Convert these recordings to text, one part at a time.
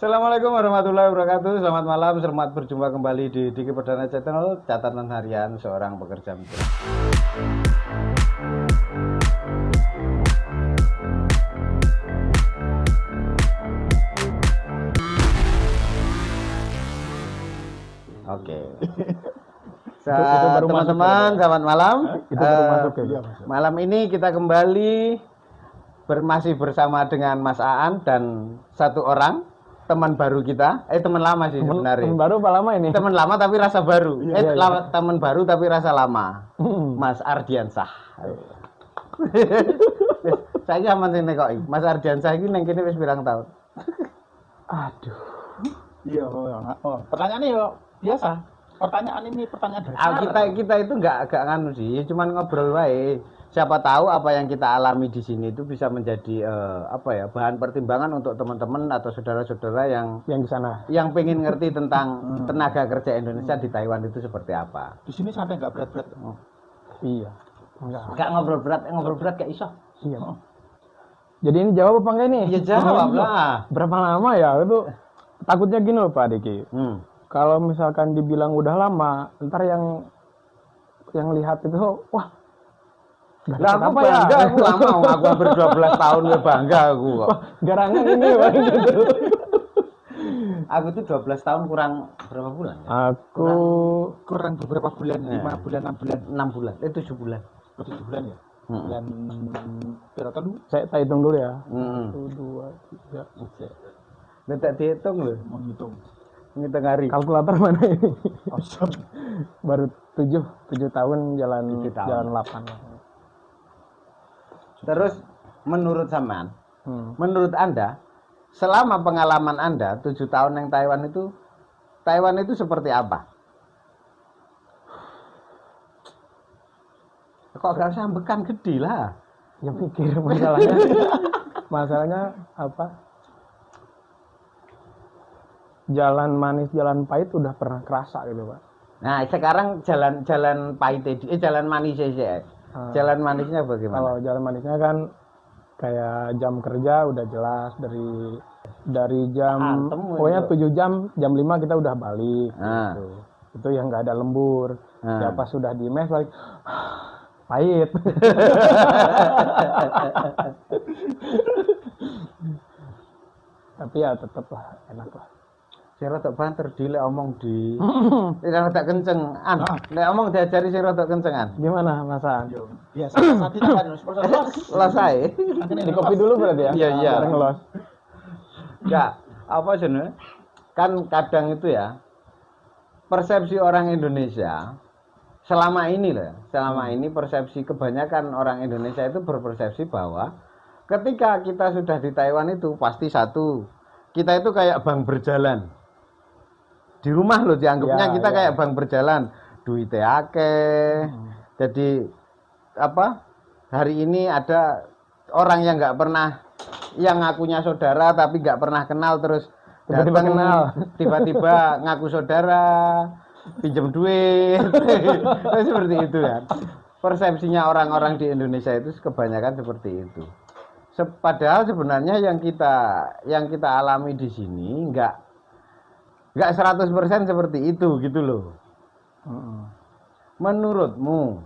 Assalamualaikum warahmatullahi wabarakatuh. Selamat malam, selamat berjumpa kembali di Diki Perdana Channel, catatan harian seorang pekerja migran. Oke. Teman-teman, selamat malam. Malam ini kita kembali masih bersama dengan Mas Aan dan satu orang teman baru kita. Teman lama sih sebenarnya. Teman baru apa lama ini? Teman lama tapi rasa baru. Teman baru tapi rasa lama. Mas Ardiansah. Saya aman sini kok. Mas Ardiansah ini neng kene wis pirang tahun? Aduh. Iya, pertanyaannya yo biasa. Pertanyaan kita itu enggak nganu sih, cuman ngobrol wae. Siapa tahu apa yang kita alami di sini itu bisa menjadi bahan pertimbangan untuk teman-teman atau saudara-saudara yang di sana yang pengen ngerti tentang tenaga kerja Indonesia di Taiwan itu seperti apa. Di sini sampai nggak berat-berat. Iya. Enggak ngobrol berat kayak iso. Iya. Jadi ini jawab apa enggak ini? Ya jawab lah. Berapa lama ya itu? Takutnya gini loh Pak Diki. Kalau misalkan dibilang udah lama, ntar yang lihat itu wah. Lah aku bangga, aku lama, aku hampir 12 tahun gue bangga aku kok. Garangan ini Pak gitu. Aku tuh 12 tahun kurang berapa bulan ya? Aku kurang beberapa bulan, 5 bulan, 6 bulan. 6 bulan, 7 bulan. 7 bulan ya? Bulan berapa dulu? Saya hitung dulu ya. 1, 2, 3. Minta dihitung loh. Mau ngitung. Ngitung hari. Kalkulator mana ini? Awesome. Baru 7 tahun jalan 8. Terus menurut sampean, menurut Anda, selama pengalaman Anda 7 tahun yang Taiwan itu seperti apa? Kok gak usah ambekan gede lah. Ya pikir masalahnya apa? Jalan manis, jalan pahit udah pernah kerasa gitu Pak. Nah sekarang jalan pahit jalan manis aja. Jalan manisnya bagaimana? Kalau jalan manisnya kan kayak jam kerja udah jelas dari jam pokoknya 7 jam 5 kita udah balik gitu. Itu yang nggak ada lembur. Ya pas sudah di mes balik pahit. Tapi ya tetap lah enak lah. Saya rada banter dile omong di rada kenceng nek omong diajari sing rada kencengan gimana Masan? Biasa saat itu kan los ae di kopi dulu berarti ya? Iya Ngelos enggak apa jenenge kan kadang itu ya persepsi orang Indonesia selama ini persepsi kebanyakan orang Indonesia itu berpersepsi bahwa ketika kita sudah di Taiwan itu pasti satu kita itu kayak bank berjalan di rumah loh dianggapnya kita kayak bank berjalan duitnya akeh jadi hari ini ada orang yang nggak pernah yang ngakunya saudara tapi nggak pernah kenal terus tiba-tiba ngaku saudara pinjam duit seperti itu ya persepsinya orang-orang di Indonesia itu kebanyakan seperti itu padahal sebenarnya yang kita alami di sini nggak 100% seperti itu gitu loh. Menurutmu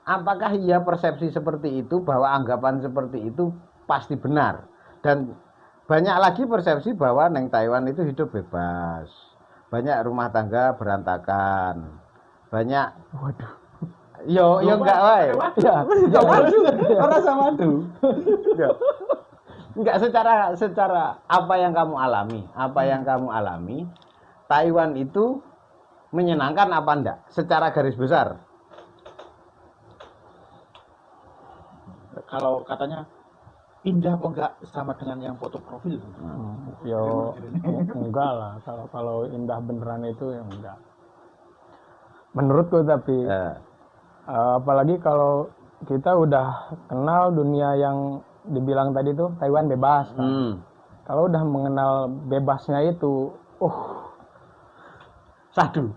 apakah iya persepsi seperti itu bahwa anggapan seperti itu pasti benar dan banyak lagi persepsi bahwa neng Taiwan itu hidup bebas banyak rumah tangga berantakan banyak yo enggak wae orang sama tuh enggak secara apa yang kamu alami Taiwan itu menyenangkan apa enggak secara garis besar kalau katanya indah apa enggak sama dengan yang foto profil yo enggak lah kalau indah beneran itu ya enggak menurutku tapi apalagi kalau kita udah kenal dunia yang dibilang tadi tuh Taiwan bebas kan? Kalau udah mengenal bebasnya itu sadu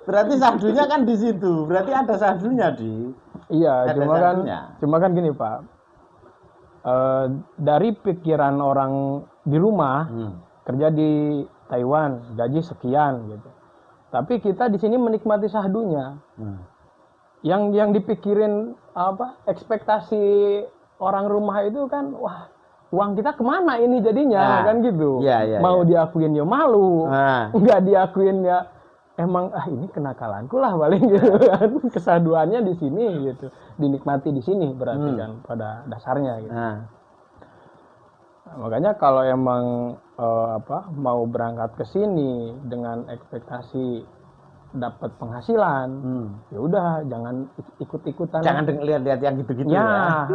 berarti sadunya kan di situ berarti ada sadunya di Iya, Ada satunya. cuma kan gini Pak. Dari pikiran orang di rumah kerja di Taiwan gaji sekian gitu. Tapi kita di sini menikmati sahdunya. Yang dipikirin ekspektasi orang rumah itu kan wah uang kita kemana ini jadinya kan gitu. Mau diakuin ya malu, nggak diakuin ya emang ini kenakalanku lah paling gitu kan. Kesahduannya di sini gitu, dinikmati di sini berarti kan pada dasarnya gitu. Makanya kalau emang mau berangkat ke sini dengan ekspektasi dapat penghasilan, ya udah jangan ikut-ikutan. Jangan lihat-lihat yang gitu-gitu ya.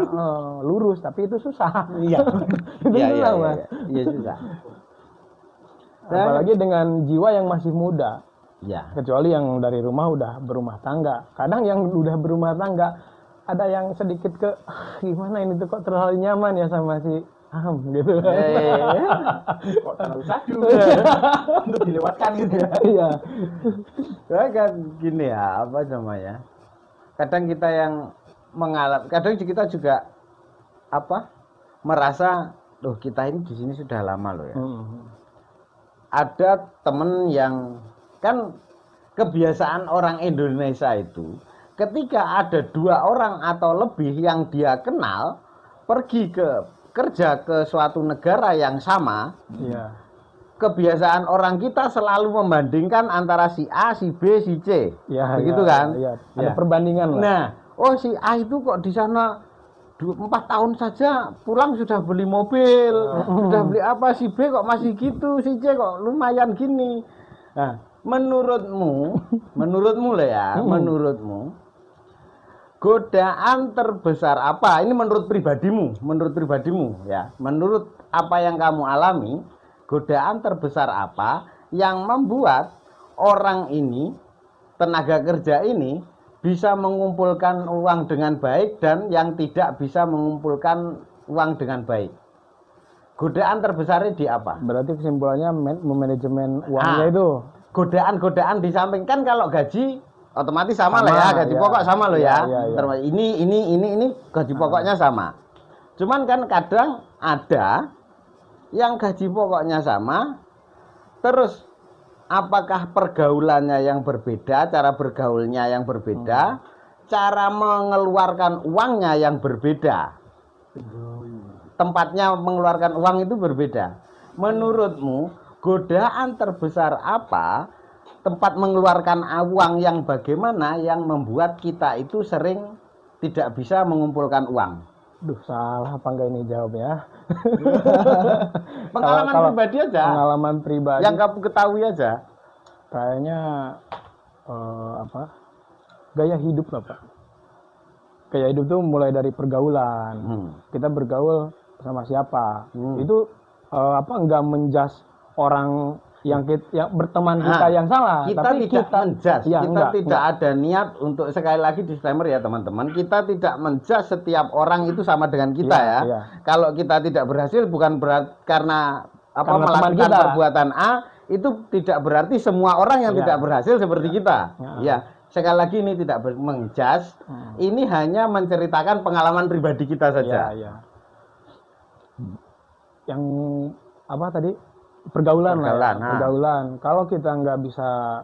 Lurus tapi itu susah. Iya. Itu susah, Mas. Iya susah. Apalagi dengan jiwa yang masih muda. Ya. Kecuali yang dari rumah udah berumah tangga. Kadang yang udah berumah tangga ada yang sedikit gimana ini tuh kok terlalu nyaman ya sama si gitu. Kok terlalu sadu untuk dilewatkan gitu ya. Iya. Kan gini ya, apa namanya? Kadang kita yang kadang kita juga merasa, loh kita ini di sini sudah lama loh ya. Ada temen yang kan kebiasaan orang Indonesia itu ketika ada 2 orang atau lebih yang dia kenal pergi kerja ke suatu negara yang sama, kebiasaan orang kita selalu membandingkan antara si A, si B, si C, begitu kan? Ada perbandingan lah. Nah, si A itu kok di sana 4 tahun saja pulang sudah beli mobil, sudah beli apa, si B kok masih gitu, si C kok lumayan gini. Nah, menurutmu lah ya, menurutmu godaan terbesar apa? Ini menurut pribadimu ya. Menurut apa yang kamu alami, godaan terbesar apa yang membuat orang ini, tenaga kerja ini bisa mengumpulkan uang dengan baik dan yang tidak bisa mengumpulkan uang dengan baik? Godaan terbesarnya di apa? Berarti kesimpulannya manajemen uangnya itu. Godaan-godaan di samping kan kalau gaji otomatis sama lah ya, gaji pokok sama loh ya. Ini gaji pokoknya sama. Cuman kan kadang ada yang gaji pokoknya sama, terus apakah pergaulannya yang berbeda, cara bergaulnya yang berbeda, cara mengeluarkan uangnya yang berbeda, tempatnya mengeluarkan uang itu berbeda. Menurutmu godaan terbesar apa, tempat mengeluarkan uang yang bagaimana yang membuat kita itu sering tidak bisa mengumpulkan uang? Duh, salah apa enggak ini jawabnya? Pengalaman pribadi aja. Pengalaman pribadi. Yang kamu ketahui aja. Kayaknya gaya hidup lah Pak. Gaya hidup tuh mulai dari pergaulan. Kita bergaul sama siapa? Itu enggak menjas orang yang berteman kita yang salah, kita tapi tidak menjas, ya, kita tidak ada niat untuk, sekali lagi disclaimer ya teman-teman, kita tidak menjas setiap orang itu sama dengan kita ya. Kalau kita tidak berhasil bukan karena melakukan perbuatan A, itu tidak berarti semua orang yang tidak berhasil seperti kita. Ya, sekali lagi ini tidak menjas, ini hanya menceritakan pengalaman pribadi kita saja. Yang apa tadi? Pergaulan. Kalau kita nggak bisa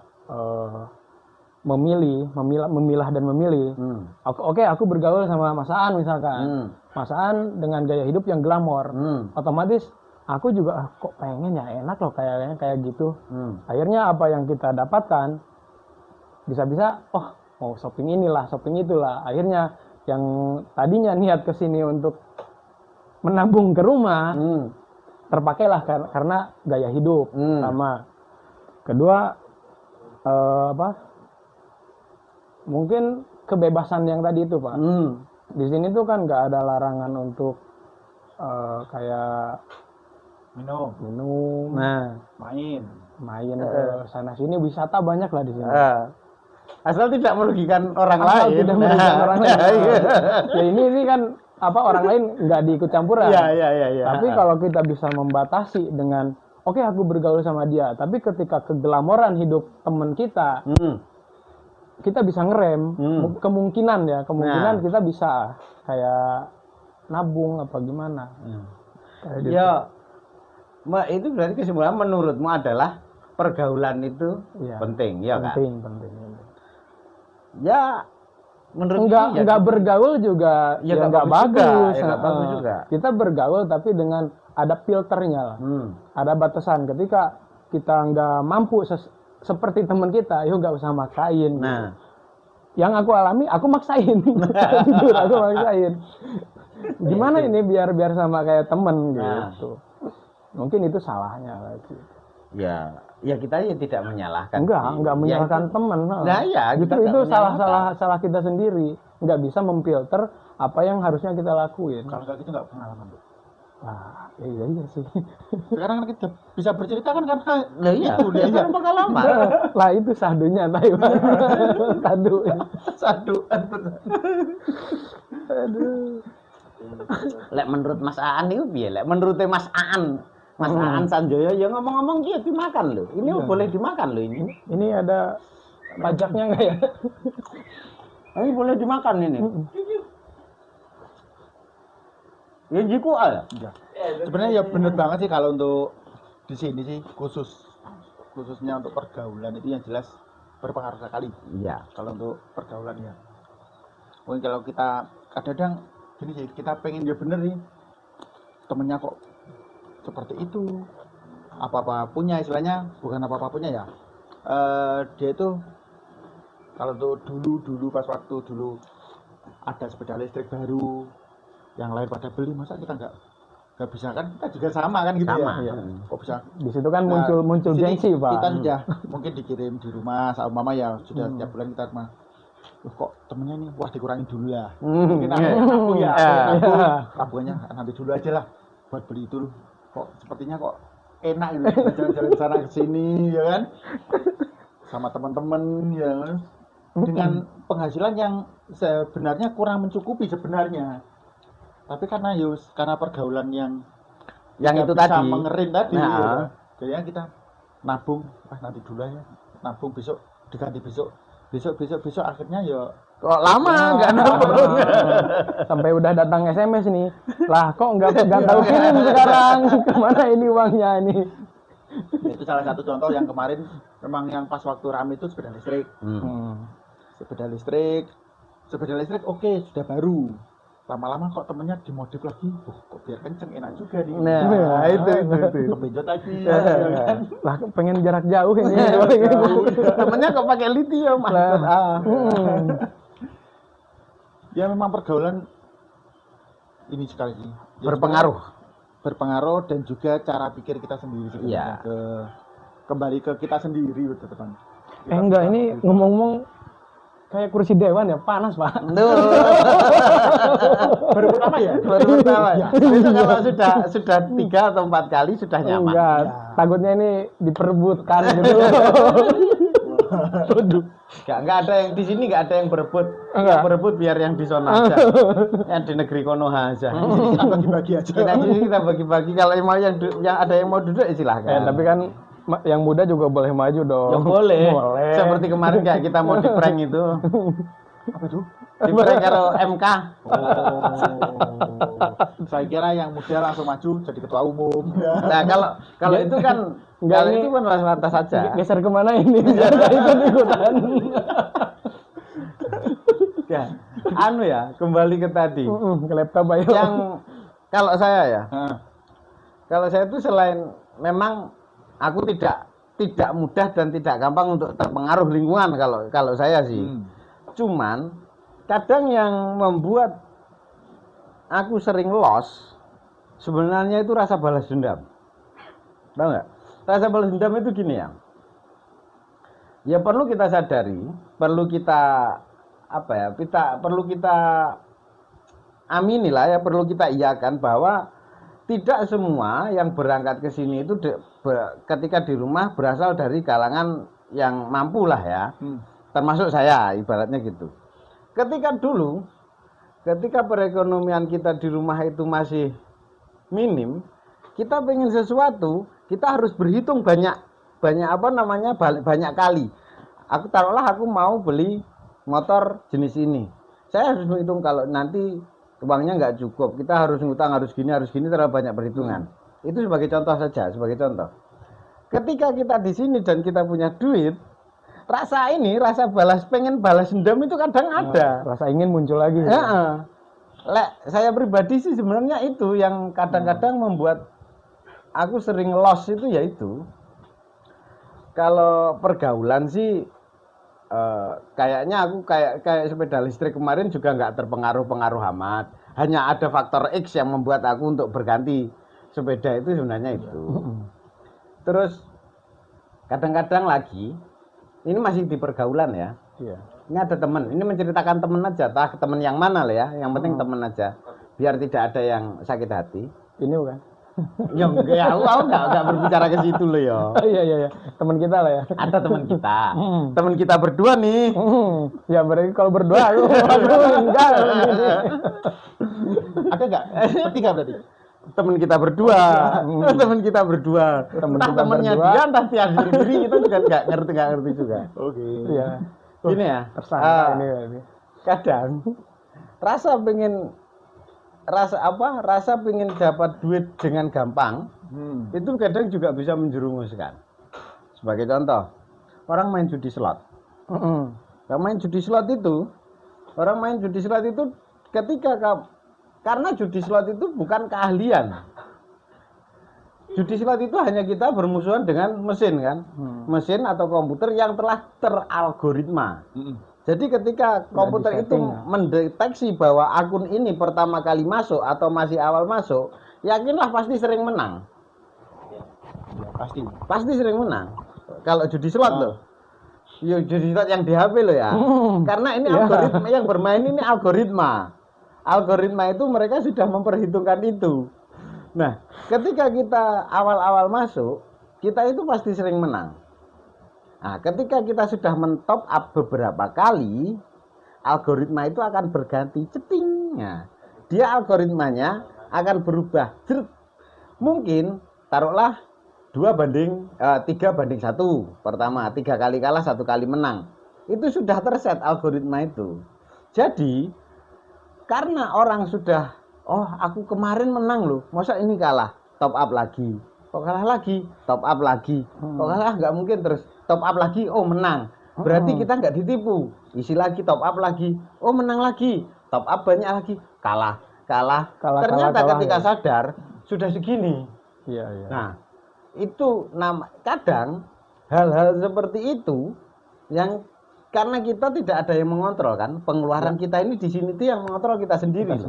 memilah dan memilih, oke, aku bergaul sama Mas Aan misalkan, Mas Aan dengan gaya hidup yang glamor, otomatis aku juga kok pengen ya enak loh kayaknya kayak gitu. Akhirnya apa yang kita dapatkan bisa-bisa mau shopping inilah, shopping itulah. Akhirnya yang tadinya niat kesini untuk menabung ke rumah, terpakailah karena gaya hidup sama. Kedua mungkin kebebasan yang tadi itu Pak. Di sini tuh kan nggak ada larangan untuk kayak minum, main ke sana sini, wisata banyak lah di sini. Asal tidak merugikan orang lain. Tidak merugikan orang lain. Ya ini kan orang lain nggak diikut campuran. Tapi kalau kita bisa membatasi dengan aku bergaul sama dia, tapi ketika keglamoran hidup teman kita kita bisa ngerem, kemungkinan kita bisa kayak nabung apa gimana. Kayak gitu. Ya, itu berarti kesimpulan menurutmu adalah pergaulan itu penting, ya kan? Penting. Ya, menurut enggak bergaul juga ya enggak bagus. Bagus juga. Kita bergaul tapi dengan ada filternya lah. Ada batasan. Ketika kita enggak mampu seperti teman kita, yuk enggak usah maksain. Nah, yang aku alami, aku maksain. Jujur, aku maksain. Gimana ini biar sama kayak temen gitu. Mungkin itu salahnya lagi. Ya kita ya tidak menyalahkan. Enggak menyalahkan teman. Nah, ya, justru itu salah kita sendiri. Enggak bisa memfilter apa yang harusnya kita lakuin. Kalau enggak gitu enggak pengalaman, Bu. Wah, iya sih. Sekarang kan kita bisa bercerita kan karena itu dia pengalaman. Lah itu sadunya Taiwan. Sadu. Aduh. Lek menurut Mas Aan itu piye? Lek menurut Mas Aan Sanjoyo ya ngomong-ngomong gitu dimakan loh. Ini boleh dimakan loh ini. Ini ada pajaknya enggak ya? Ini boleh dimakan ini. Ya jiku al. Sebenarnya ya benar banget sih kalau untuk di sini sih khususnya untuk pergaulan itu yang jelas berpengaruh sekali. Iya. Kalau untuk pergaulan ya. Mungkin kalau kita kadang-kadang gini sih, kita pengen dia bener nih temennya kok seperti itu, apa-apa punya istilahnya, bukan apa-apa punya ya, dia itu kalau tuh dulu pas waktu dulu ada sepeda listrik baru, yang lain pada beli, masa kita nggak bisa kan? Kita juga sama kan gitu ya. Kok bisa? Di situ kan muncul gengsi, Pak. Kita sudah mungkin dikirim di rumah sama mama ya, sudah setiap bulan kita mah. Kok temennya nih, wah dikurangin dulu lah. Mungkin aku tabungannya nanti dulu aja lah buat beli itu. Kok sepertinya kok enak gitu, jalan-jalan sana ke sini ya kan, sama teman-teman ya kan, dengan penghasilan yang sebenarnya kurang mencukupi sebenarnya. Tapi karena pergaulan yang itu bisa tadi mengerin tadi, ya. Jadinya kita nabung, nanti dulu ya, nabung besok diganti besok akhirnya ya kok lama nggak nabung. Sampai udah datang SMS nih, lah kok nggak tahu kirim sekarang, kemana ini uangnya ini. Itu salah satu contoh yang kemarin memang yang pas waktu rame itu sepeda listrik. Sepeda listrik oke, sudah baru. Lama-lama kok temennya dimodif lagi, kok biar kenceng enak juga nih. Nah, itu. Kebenjot lagi. Kan? Lah pengen jarak jauh ini. Temennya kok pakai lithium. Ya memang pergaulan ini sekali sih. Ya, berpengaruh dan juga cara pikir kita sendiri sebenarnya kembali ke kita sendiri teman. Enggak, ini ngomong-ngomong kayak kursi dewan ya, panas Pak. Baru pertama ya? Itu kalau sudah 3 atau 4 kali sudah nyaman. Enggak, takutnya ini diperebutkan gitu. Enggak ada yang di sini, enggak ada yang berebut. Enggak berebut biar yang di sana aja. Yang di negeri Konoha aja. Kita bagi-bagi aja. Kita bagi-bagi, kalau yang ada yang mau duduk silahkan. Tapi kan yang muda juga boleh maju dong. Ya boleh. Seperti kemarin kayak kita mau di prank itu. Apa itu? Di prank kalau MK. Saya kira yang muda langsung maju jadi ketua umum. Nah, kalau itu kan itu kan lantas saja. Geser kemana ini? Ikut-ikutan. Ya, kembali ke tadi. Ke laptop ayo. Yang kalau saya itu selain memang aku tidak mudah dan tidak gampang untuk terpengaruh lingkungan kalau saya sih. Cuman kadang yang membuat aku sering lost sebenarnya itu rasa balas dendam. Tahu nggak? Rasa balas dendam itu gini ya. Ya perlu kita sadari, perlu kita amini lah ya, perlu kita iakan bahwa tidak semua yang berangkat ke sini itu ketika di rumah berasal dari kalangan yang mampu lah ya. Termasuk saya, ibaratnya gitu. Ketika perekonomian kita di rumah itu masih minim, kita pengen sesuatu, kita harus berhitung banyak kali. Aku taruhlah aku mau beli motor jenis ini. Saya harus menghitung kalau nanti uangnya nggak cukup, kita harus ngutang harus gini, terlalu banyak perhitungan. Itu sebagai contoh saja, sebagai contoh. Ketika kita di sini dan kita punya duit, rasa pengen balas dendam itu kadang ada. Rasa ingin muncul lagi. Ya. Saya pribadi sih sebenarnya itu yang kadang-kadang membuat aku sering loss itu yaitu kalau pergaulan sih kayaknya aku kayak sepeda listrik kemarin juga nggak terpengaruh amat. Hanya ada faktor X yang membuat aku untuk berganti sepeda itu sebenarnya itu. Terus kadang-kadang lagi ini masih di pergaulan ya. Iya. Ini ada teman, ini menceritakan teman aja, teman yang mana lah ya, yang penting teman aja, biar tidak ada yang sakit hati. Ini bukan? Ya enggak, aku enggak berbicara ke situ loh ya. Iya, teman kita lah ya. Ada teman kita berdua nih. Ya berarti kalau berdua aku enggak. Ada enggak? Bertiga berarti. Teman kita berdua. Temennya dia entah dia sendiri kita juga enggak ngerti juga. Oke. Iya. Gini ya. Tersangka ini. Kadang rasa pengen dapat duit dengan gampang, itu kadang juga bisa menjerumuskan. Sebagai contoh, orang main judi slot. Orang main judi slot itu karena judi slot itu bukan keahlian. Judi slot itu hanya kita bermusuhan dengan mesin kan, mesin atau komputer yang telah teralgoritma. Jadi ketika komputer itu mendeteksi bahwa akun ini pertama kali masuk atau masih awal masuk, yakinlah pasti sering menang. Ya, pasti sering menang. Kalau judi slot loh. Ya judi slot yang di HP loh ya. Karena ini algoritma yang bermain ini algoritma. Algoritma itu mereka sudah memperhitungkan itu. Nah, ketika kita awal-awal masuk, kita itu pasti sering menang. Nah, ketika kita sudah men-top up beberapa kali, algoritma itu akan berganti ceting. Nah, dia algoritmanya akan berubah. Mungkin taruhlah 3:1. Pertama, 3 kali kalah, 1 kali menang. Itu sudah terset algoritma itu. Jadi, karena orang sudah, aku kemarin menang loh, masa ini kalah, top up lagi. Kok kalah lagi, top up lagi. Kok kalah nggak mungkin terus top up lagi, menang. Berarti kita nggak ditipu. Isi lagi, top up lagi, menang lagi. Top up banyak lagi, kalah. Ternyata ketika sadar sudah segini. Iya. Nah, itu kadang hal-hal seperti itu yang karena kita tidak ada yang mengontrol kan, pengeluaran kita ini di sini tuh yang mengontrol kita sendiri.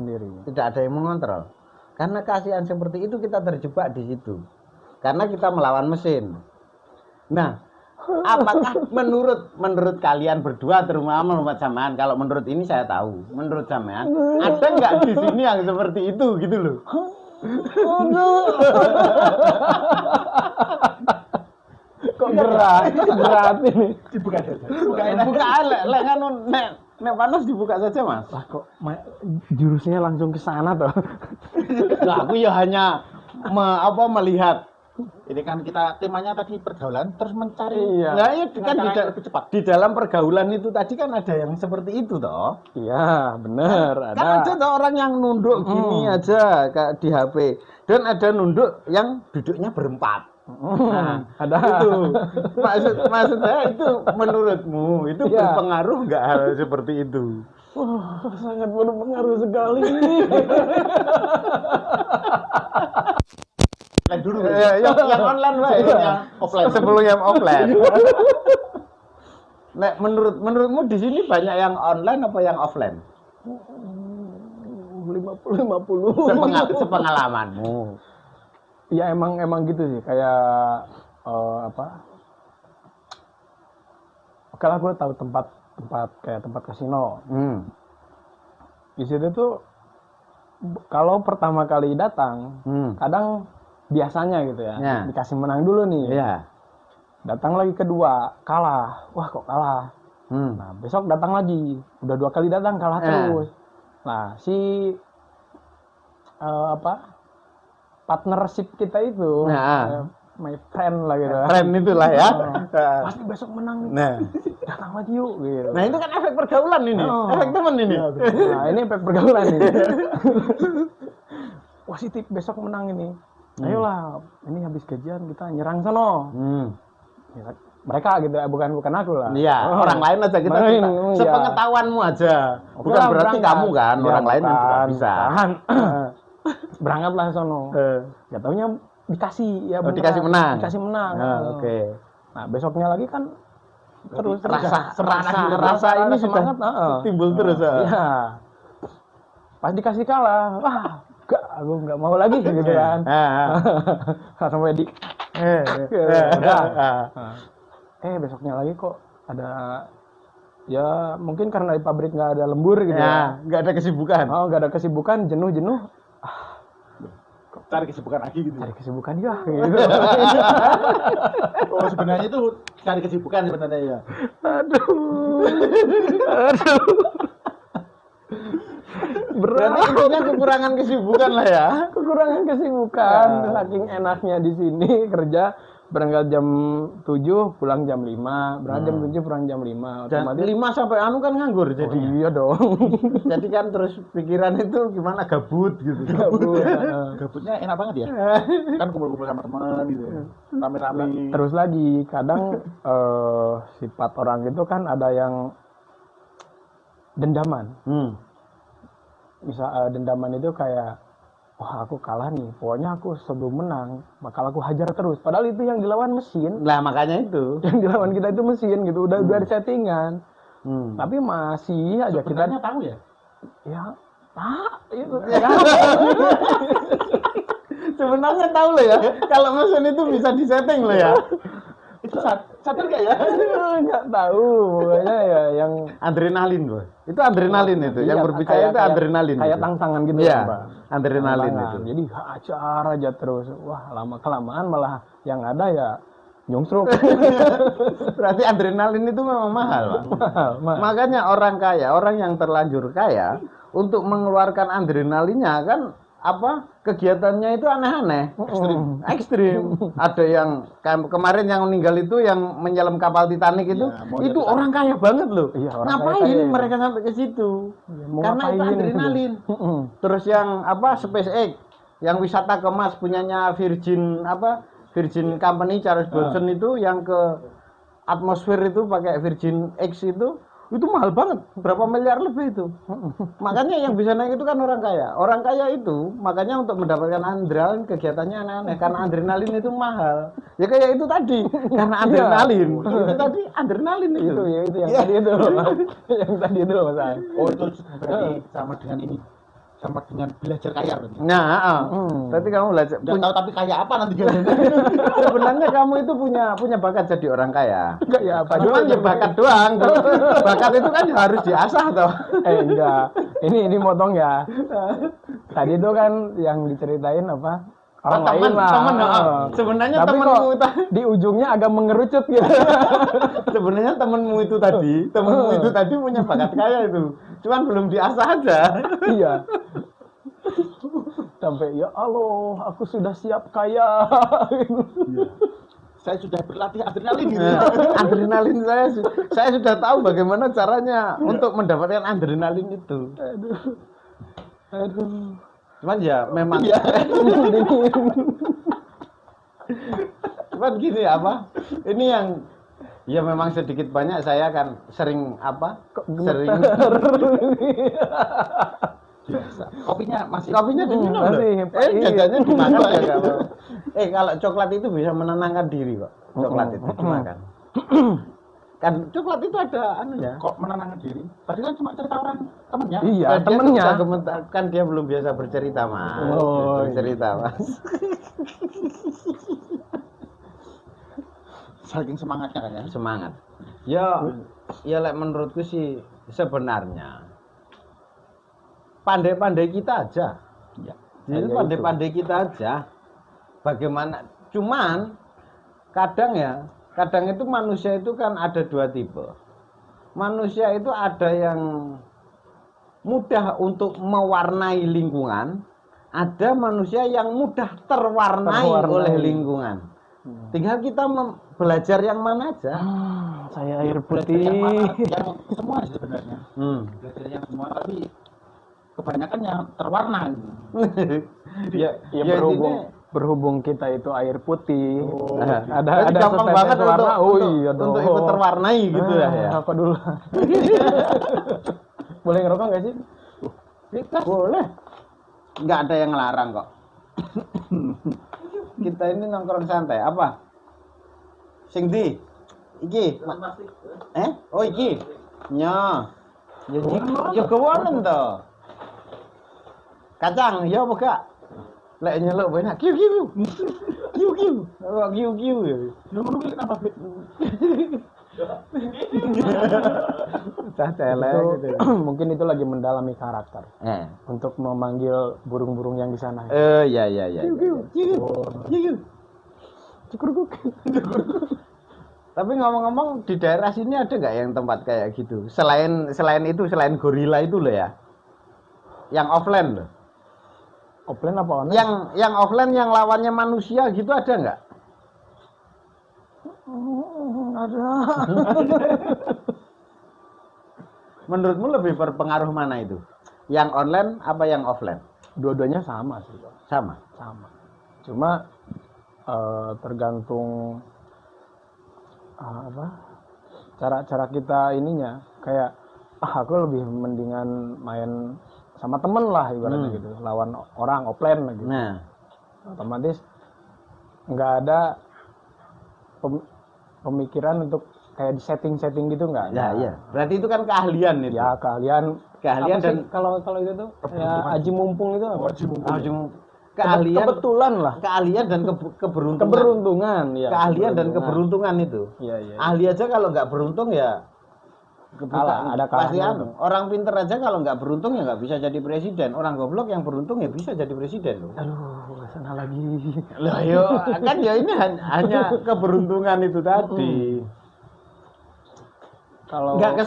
Tidak ada yang mengontrol. Karena kasihan seperti itu kita terjebak di situ. Karena kita melawan mesin. Nah, apakah menurut kalian berdua terutama menurut sampean, kalau menurut ini saya tahu, menurut sampean ada nggak di sini yang seperti itu gitu loh? Kok berat ini? Dibuka saja. Buka lek ngono nek panas dibuka saja, Mas. Lah kok jurusnya langsung ke sana toh. Lah aku ya hanya melihat. Ini kan kita temanya tadi pergaulan terus mencari. Iya. Nah, ya kan di dalam pergaulan itu tadi kan ada yang seperti itu toh. Iya, benar. Kan ada toh orang yang nunduk gini aja kayak di HP dan ada nunduk yang duduknya berempat. Nah, ada itu. Maksud saya itu menurutmu itu berpengaruh nggak hal seperti itu? Wah, sangat berpengaruh sekali. Dulu yang online yang offline sebelum yang offline. Nek menurutmu di sini banyak yang online apa yang offline? 50-50. Sepengalamanmu. Ya emang gitu sih, kayak Oke lah, gue tahu tempat kayak tempat kasino. Di situ tuh kalau pertama kali datang, kadang biasanya gitu ya, dikasih menang dulu nih. Datang lagi kedua, kalah. Wah, kok kalah? Nah, besok datang lagi. Udah 2 kali datang, kalah terus. Nah, partnership kita itu my friend lah gitu. Friend itulah ya. Pasti besok menang. Nah, datang lagi yuk gitu. nah itu kan efek pergaulan ini, efek teman ini. Nah, ini efek pergaulan ini. Positif besok menang ini. Ayolah, ini habis gajian kita nyerang sono. Ya, mereka gitu, bukan aku lah. Iya, orang lain aja kita sepengetahuanmu aja. Bukan berarti kamu kan, orang lain yang juga bisa. Berangkatlah sono. Ya taunya dikasih ya dikasih menang. Dikasih menang. Oke. Nah, besoknya lagi kan terus rasa ini semangat timbul terus. Iya. Pas dikasih kalah, wah, aku nggak mau lagi gitu kan. Sampai di besoknya lagi kok ada, ya mungkin karena di pabrik nggak ada lembur gitu ya. Nggak ada kesibukan. Nggak ada kesibukan, jenuh. Cari kesibukan lagi gitu. Cari kesibukan ya. Gitu. Oh sebenarnya itu cari kesibukan sebenarnya ya. Aduh. Berarti intinya kekurangan kesibukan lah ya. Kekurangan kesibukan. Saking enaknya di sini kerja berangkat jam 7, pulang jam 5. Berangkat jam 7, pulang jam 5. Otomatis 5 sampai anu kan nganggur jadi. Iya dong. Jadi kan terus pikiran itu gimana gabut gitu. Gabutnya enak banget ya. Kan kumpul-kumpul sama teman gitu. Rame-rame. Terus lagi kadang sifat orang itu kan ada yang dendaman. Misal dendaman itu kayak, wah aku kalah nih, pokoknya aku sebelum menang bakal aku hajar terus. Padahal itu yang dilawan mesin. Lah makanya itu. Yang dilawan kita itu mesin gitu, udah ada settingan. Tapi masih aja sebenarnya kita tahu ya. Ya, itu. Sebenarnya tahu loh ya, kalau mesin itu bisa disetting loh ya. Itu sadar nggak ya? Nggak tahu, pokoknya ya yang adrenalin loh. Itu adrenalin itu, yang berbicara itu adrenalin. Kayak tangtangan gitu ya, Pak. Adrenalin itu. Jadi hajar aja terus. Wah, lama-kelamaan malah yang ada ya nyungsruk. Berarti adrenalin itu memang mahal, Pak. Mahal. Makanya orang kaya, orang yang terlanjur kaya, untuk mengeluarkan adrenalinnya kan kegiatannya itu aneh-aneh, ekstrim. Ada yang kemarin yang meninggal itu yang menyelam kapal Titanic itu, itu orang kaya banget loh. Iya, ngapain kaya mereka sampai ke situ? Karena itu adrenalin. Terus yang SpaceX, yang wisata ke Mars punyanya Virgin Company Charles Branson itu yang ke atmosfer itu pakai Virgin X itu mahal banget, berapa miliar lebih itu. Makanya yang bisa naik itu kan orang kaya. Orang kaya itu makanya untuk mendapatkan adrenalin kegiatannya aneh-aneh karena adrenalin itu mahal. Ya kayak itu tadi, karena adrenalin. Itu tadi adrenalin itu. Itu yang tadi itu. Yang tadi itu Mas. Oh itu berarti sama dengan ini. Sama dengan belajar kaya berarti. Nah, berarti kamu belajar. Udah tahu tapi kaya apa nanti? Sebenarnya kamu itu punya bakat jadi orang kaya. Enggak ya apa Cuma ya bakat doang. Bakat itu kan harus diasah toh. Enggak. Ini motong ya. Tadi itu kan yang diceritain apa? Orang lain lah. Temen, sebenarnya temenmu di ujungnya agak mengerucut gitu. Sebenarnya temenmu itu tadi punya bakat kaya itu. Cuman belum diasah aja. Iya. Sampai ya Allah, aku sudah siap kaya. Saya sudah berlatih adrenalin gitu. Adrenalin saya sudah tahu bagaimana caranya untuk mendapatkan adrenalin itu. Aduh. Cuman ya memang cuman gini ini yang ya memang sedikit banyak saya kan sering sering kopinya diminum jaganya dimakan ya kalau coklat itu bisa menenangkan diri kok. Coklat itu dimakan. Kan coklat itu ada anunya. Kok menenangkan diri? Tadi kan cuma cerita orang temennya. Iya, temennya. Kan dia belum biasa bercerita, Mas. Bercerita, Mas. Saking semangatnya kan ya. Semangat. Ya menurutku sih sebenarnya pandai-pandai kita aja. Ya. Jadi pandai-pandai kita aja. Bagaimana? Cuman kadang itu manusia itu kan ada dua tipe. Manusia itu ada yang mudah untuk mewarnai lingkungan, ada manusia yang mudah terwarnai oleh lingkungan. Tinggal kita belajar yang mana aja. Saya air putih. Yang semua sebenarnya. Belajar yang semua, tapi kebanyakan yang terwarna. ya berhubung kita itu air putih. Ada gampang banget warna. Untuk ikut terwarnai gitu ya. Rokok dulu. Boleh ngerokok nggak sih? Boleh. Nggak ada yang ngelarang kok. Kita ini nongkrong santai. Apa? Sing di? Iki? Oh iki? Nya. Ya kewanen toh. Kacang, ya apa gak? Lek nyeluk benak. Kiu. Oh, kiu. Lu kenapa, Fit? Itu, mungkin itu lagi mendalami karakter untuk memanggil burung-burung yang di sana. Iya. Tapi ngomong-ngomong di daerah sini ada nggak yang tempat kayak gitu? Selain gorila itu loh ya, yang offline loh. Offline apa online? Yang offline yang lawannya manusia gitu ada nggak? Ada. Menurutmu lebih berpengaruh mana itu? Yang online apa yang offline? Dua-duanya sama sih, Pak. Sama. Cuma tergantung cara kita ininya. Kayak aku lebih mendingan main sama temen lah ibaratnya gitu, lawan orang offline gitu. Nah, otomatis nggak ada pemikiran untuk kayak di setting gitu nggak? Iya. Berarti itu kan keahlian itu. Ya keahlian dan kalau itu tuh ya aji mumpung itu apa? Keahlian, kebetulan lah. Keahlian dan keberuntungan. Keberuntungan, ya. Keahlian dan keberuntungan itu. Iya. Ahli aja kalau nggak beruntung ya kalah, ada pasti kalahnya. Orang pinter aja kalau nggak beruntung ya nggak bisa jadi presiden. Orang goblok yang beruntung ya bisa jadi presiden loh. Aduh, sana lagi. Lah yo, kan ya ini hanya keberuntungan itu tadi. Kalau nggak ke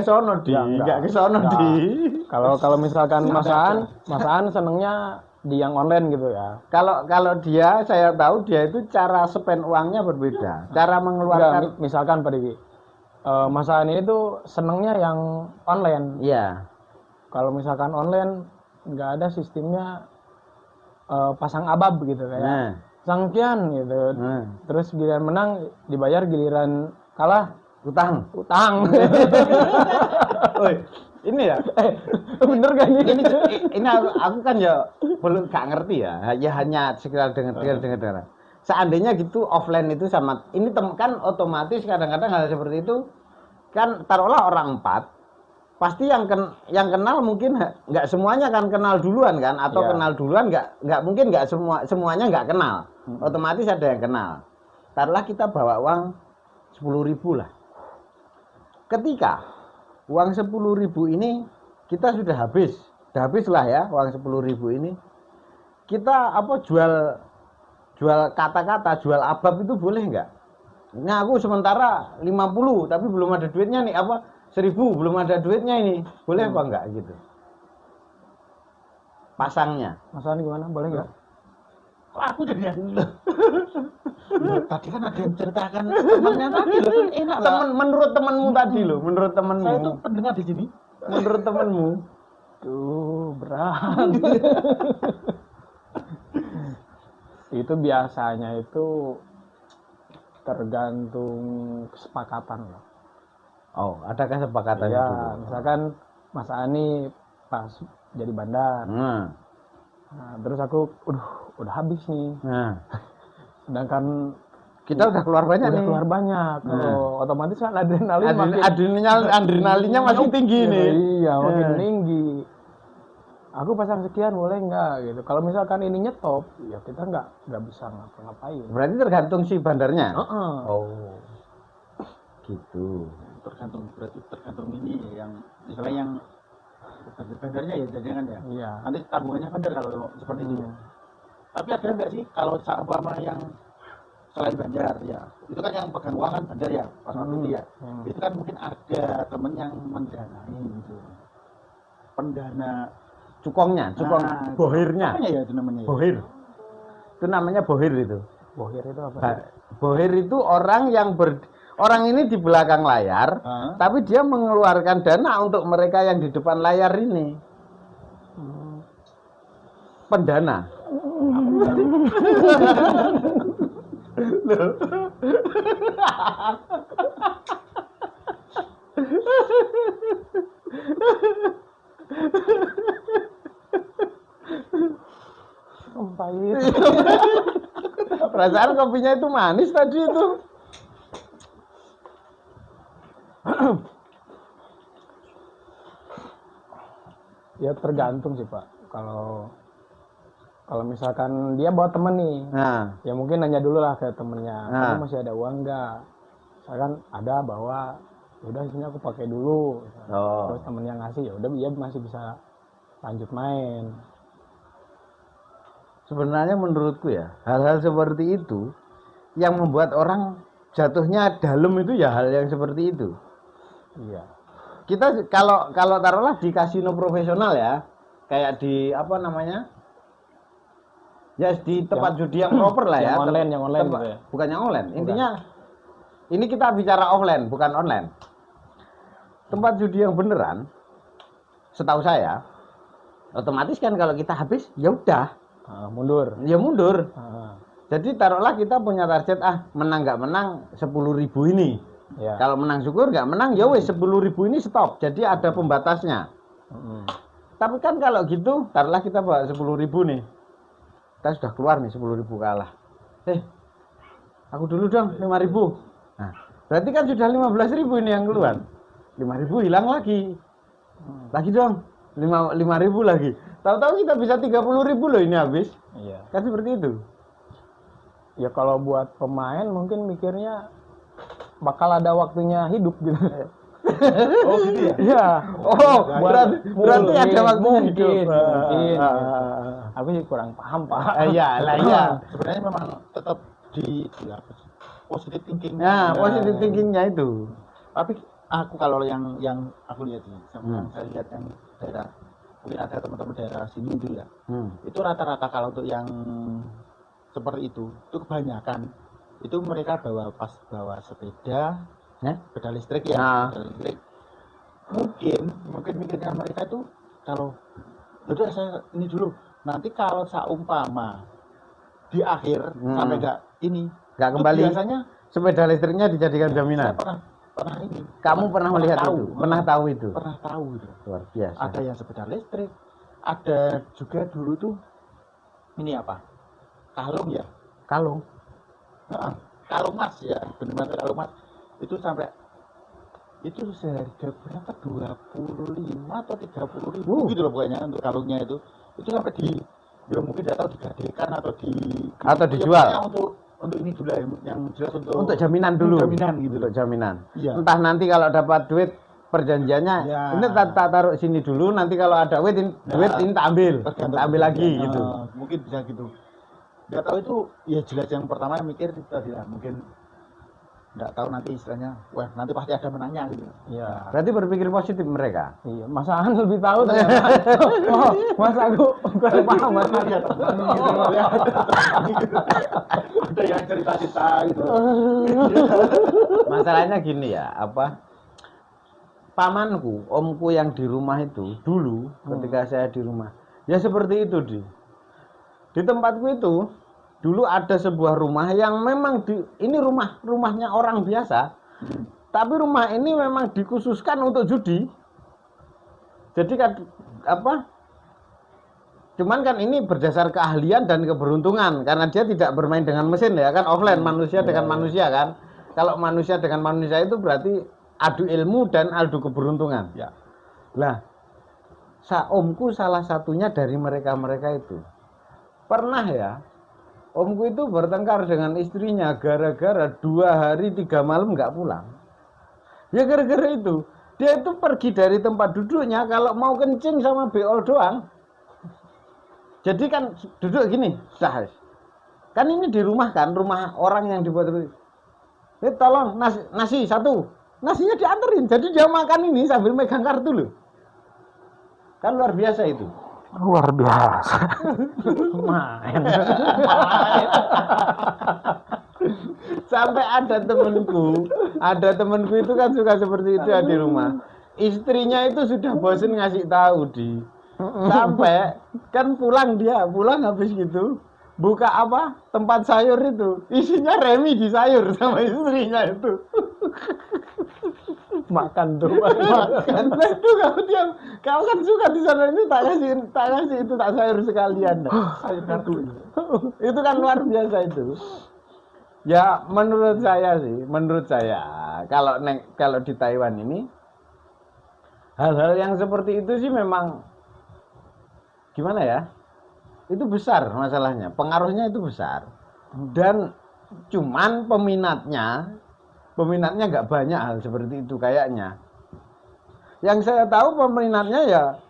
sono di. Kalau misalkan masaan senengnya di yang online gitu ya. Kalau dia, saya tahu dia itu cara spend uangnya berbeda. Cara mengeluarkan. Misalkan Pak Diki, masaan itu senengnya yang online. Iya. Kalau misalkan online nggak ada sistemnya pasang abab gitu kayak sangkian gitu. Terus giliran menang dibayar, giliran kalah utang. Woi, ini ya? Bener gak nih? Ini aku kan ya belum gak ngerti ya. Ya hanya sekedar dengar. Seandainya gitu offline itu sama ini kan otomatis kadang-kadang hal seperti itu kan taruhlah orang 4 pasti yang kenal mungkin nggak semuanya kan kenal duluan kan atau kenal duluan nggak mungkin nggak semuanya nggak kenal. Otomatis ada yang kenal. Taruhlah kita bawa uang 10.000 lah. Ketika uang 10.000 ini kita sudah habis lah ya uang 10.000 ini, kita jual kata-kata, jual abab itu boleh nggak? Nah aku sementara 50 tapi belum ada duitnya nih, 1.000 belum ada duitnya ini, boleh apa enggak gitu? Pasangnya gimana, boleh nggak? Aku jadi tadi kan ada yang ceritakan temannya tadi loh, kan enak lah. Menurut temanmu tadi loh, menurut temanmu. Saya tuh pendengar di sini. Menurut temanmu. Tuh berat. Itu biasanya itu tergantung kesepakatan loh. Oh, ada kesepakatan ya, itu. Misalkan Mas Ani pas jadi bandar. Nah, terus aku udah habis nih. Sedangkan kita udah keluar banyak nih. Keluar banyak. Otomatis kan adrenalinnya masih tinggi nih. Iya, makin tinggi. Aku pasang sekian boleh nggak gitu. Kalau misalkan ini nyetop, ya kita nggak bisa ngapa-ngapain. Berarti tergantung si bandarnya. Oh, gitu. Tergantung ini yang misalnya yang bandarnya ya jangan ya. Iya. Nanti tabungannya bandar kalau seperti itu. Tapi ada nggak sih kalau umpama yang selain bandar ya, itu kan yang pegang uang kan bandar ya, pas waktu ya. Itu kan mungkin ada temen yang mendanai gitu. Pendana cukong bohirnya. Apa ya itu namanya? Bohir. Itu namanya bohir itu. Bohir itu apa? Bohir itu orang yang orang ini di belakang layar, tapi dia mengeluarkan dana untuk mereka yang di depan layar ini. Pendana. Pahit. Perasaan kopinya itu manis tadi itu. Ya tergantung sih Pak. Kalau misalkan dia bawa temen nih, ya mungkin nanya dulu lah ke temennya, kamu masih ada uang nggak? Misalkan ada bawa, udah sini aku pakai dulu. Terus temennya ngasih, ya udah dia masih bisa lanjut main. Sebenarnya menurutku ya, hal-hal seperti itu yang membuat orang jatuhnya dalam itu ya hal yang seperti itu. Iya. Kita kalau taruhlah di kasino profesional ya, kayak di apa namanya? Ya di tempat judi yang proper lah ya. Yang online gitu ya. Bukan yang online. Intinya ini kita bicara offline, bukan online. Tempat judi yang beneran, setahu saya, otomatis kan kalau kita habis, ya udah. Mundur. Ya mundur. Jadi taruhlah kita punya target menang nggak menang 10.000 ini. Ya. Kalau menang syukur, nggak menang ya wes 10.000 ini stop. Jadi ada pembatasnya. Tapi kan kalau gitu, taruhlah kita bawa 10.000 nih. Kita sudah keluar nih 10.000 kalah. Aku dulu dong 5.000. Nah, berarti kan sudah 15.000 ini yang keluar. 5.000 hilang lagi. Lagi dong 5.000 lagi. Tahu-tahu kita bisa 30.000 loh ini habis. Iya. Kan seperti itu. Ya kalau buat pemain mungkin mikirnya bakal ada waktunya hidup gitu. Oh gitu ya? Iya. Oh, berarti ada waktunya hidup. Mungkin. Aku sih kurang paham, Pak. Iya, lah iya. Sebenarnya memang tetap di positive thinking. Nah, positive thinkingnya itu. Tapi aku kalau yang aku lihat nih, sama saya lihat yang daerah, mungkin ada teman-teman daerah sini itu ya. Itu rata-rata kalau untuk yang seperti itu kebanyakan itu mereka bawa sepeda, sepeda listrik ya, sepeda listrik. Mungkin mikirnya mereka itu kalau udah saya ini dulu, nanti kalau seumpama di akhir sampai nggak kembali, biasanya sepeda listriknya dijadikan jaminan. Pernah ini. Kamu pernah melihat itu? Pernah tahu itu? Pernah tahu itu. Luar biasa. Ada yang sepeda listrik, ada juga dulu tuh ini apa? Kalung ya? Kalung. Kalung emas ya, benar kalung emas. Itu sampai itu seharga berapa? 25 atau 30.000 gitu loh pokoknya untuk kalungnya itu. Itu sampai ya mungkin tidak tahu digadekan atau dijual. Untuk ini dulu yang jelas untuk jaminan dulu. Jaminan gitu. Untuk jaminan. Ya. Entah nanti kalau dapat duit perjanjiannya, ini tak taruh sini dulu, nanti kalau ada duit ini tak ambil lagi gitu. Mungkin bisa gitu. Nggak tahu itu ya jelas yang pertama mikir tadi lah, mungkin nggak tahu nanti istilahnya, wah nanti pasti ada menangnya gitu. Iya. Berarti berpikir positif mereka. Iya, Mas Aan lebih tahu ternyata. Mas aku kurang paham Mas. Ada yang cerita-cerita gitu. Masalahnya gini ya, pamanku, omku yang di rumah itu dulu ketika saya di rumah, ya seperti itu di tempatku itu. Dulu ada sebuah rumah yang memang ini rumahnya orang biasa, tapi rumah ini memang dikhususkan untuk judi. Jadi kan cuman kan ini berdasar keahlian dan keberuntungan karena dia tidak bermain dengan mesin ya kan, offline, manusia dengan manusia kan. Kalau manusia dengan manusia itu berarti adu ilmu dan adu keberuntungan. Ya. Lah, omku salah satunya dari mereka itu pernah ya. Omku itu bertengkar dengan istrinya gara-gara 2 hari 3 malam nggak pulang. Ya gara-gara itu. Dia itu pergi dari tempat duduknya kalau mau kencing sama beol doang. Jadi kan duduk gini, sah. Kan ini di rumah kan, rumah orang yang dibuat itu. Tolong nasi 1. Nasinya dianterin. Jadi dia makan ini sambil megang kartu loh. Kan luar biasa itu. Luar biasa. Main. Sampai ada temenku itu kan suka seperti itu ya di rumah. Istrinya itu sudah bosen ngasih tahu sampai kan pulang habis gitu buka apa tempat sayur itu isinya remi di sayur sama istrinya itu. Makan tuh. Makan. Nah, itu kamu kan suka di sana itu tak kasih itu tak sayur sekalian. Sayur kartu. Itu kan luar biasa itu. Ya menurut saya kalau di Taiwan ini hal-hal yang seperti itu sih memang gimana ya? Itu besar masalahnya, pengaruhnya itu besar. Dan cuman peminatnya nggak banyak hal seperti itu kayaknya. Yang saya tahu peminatnya ya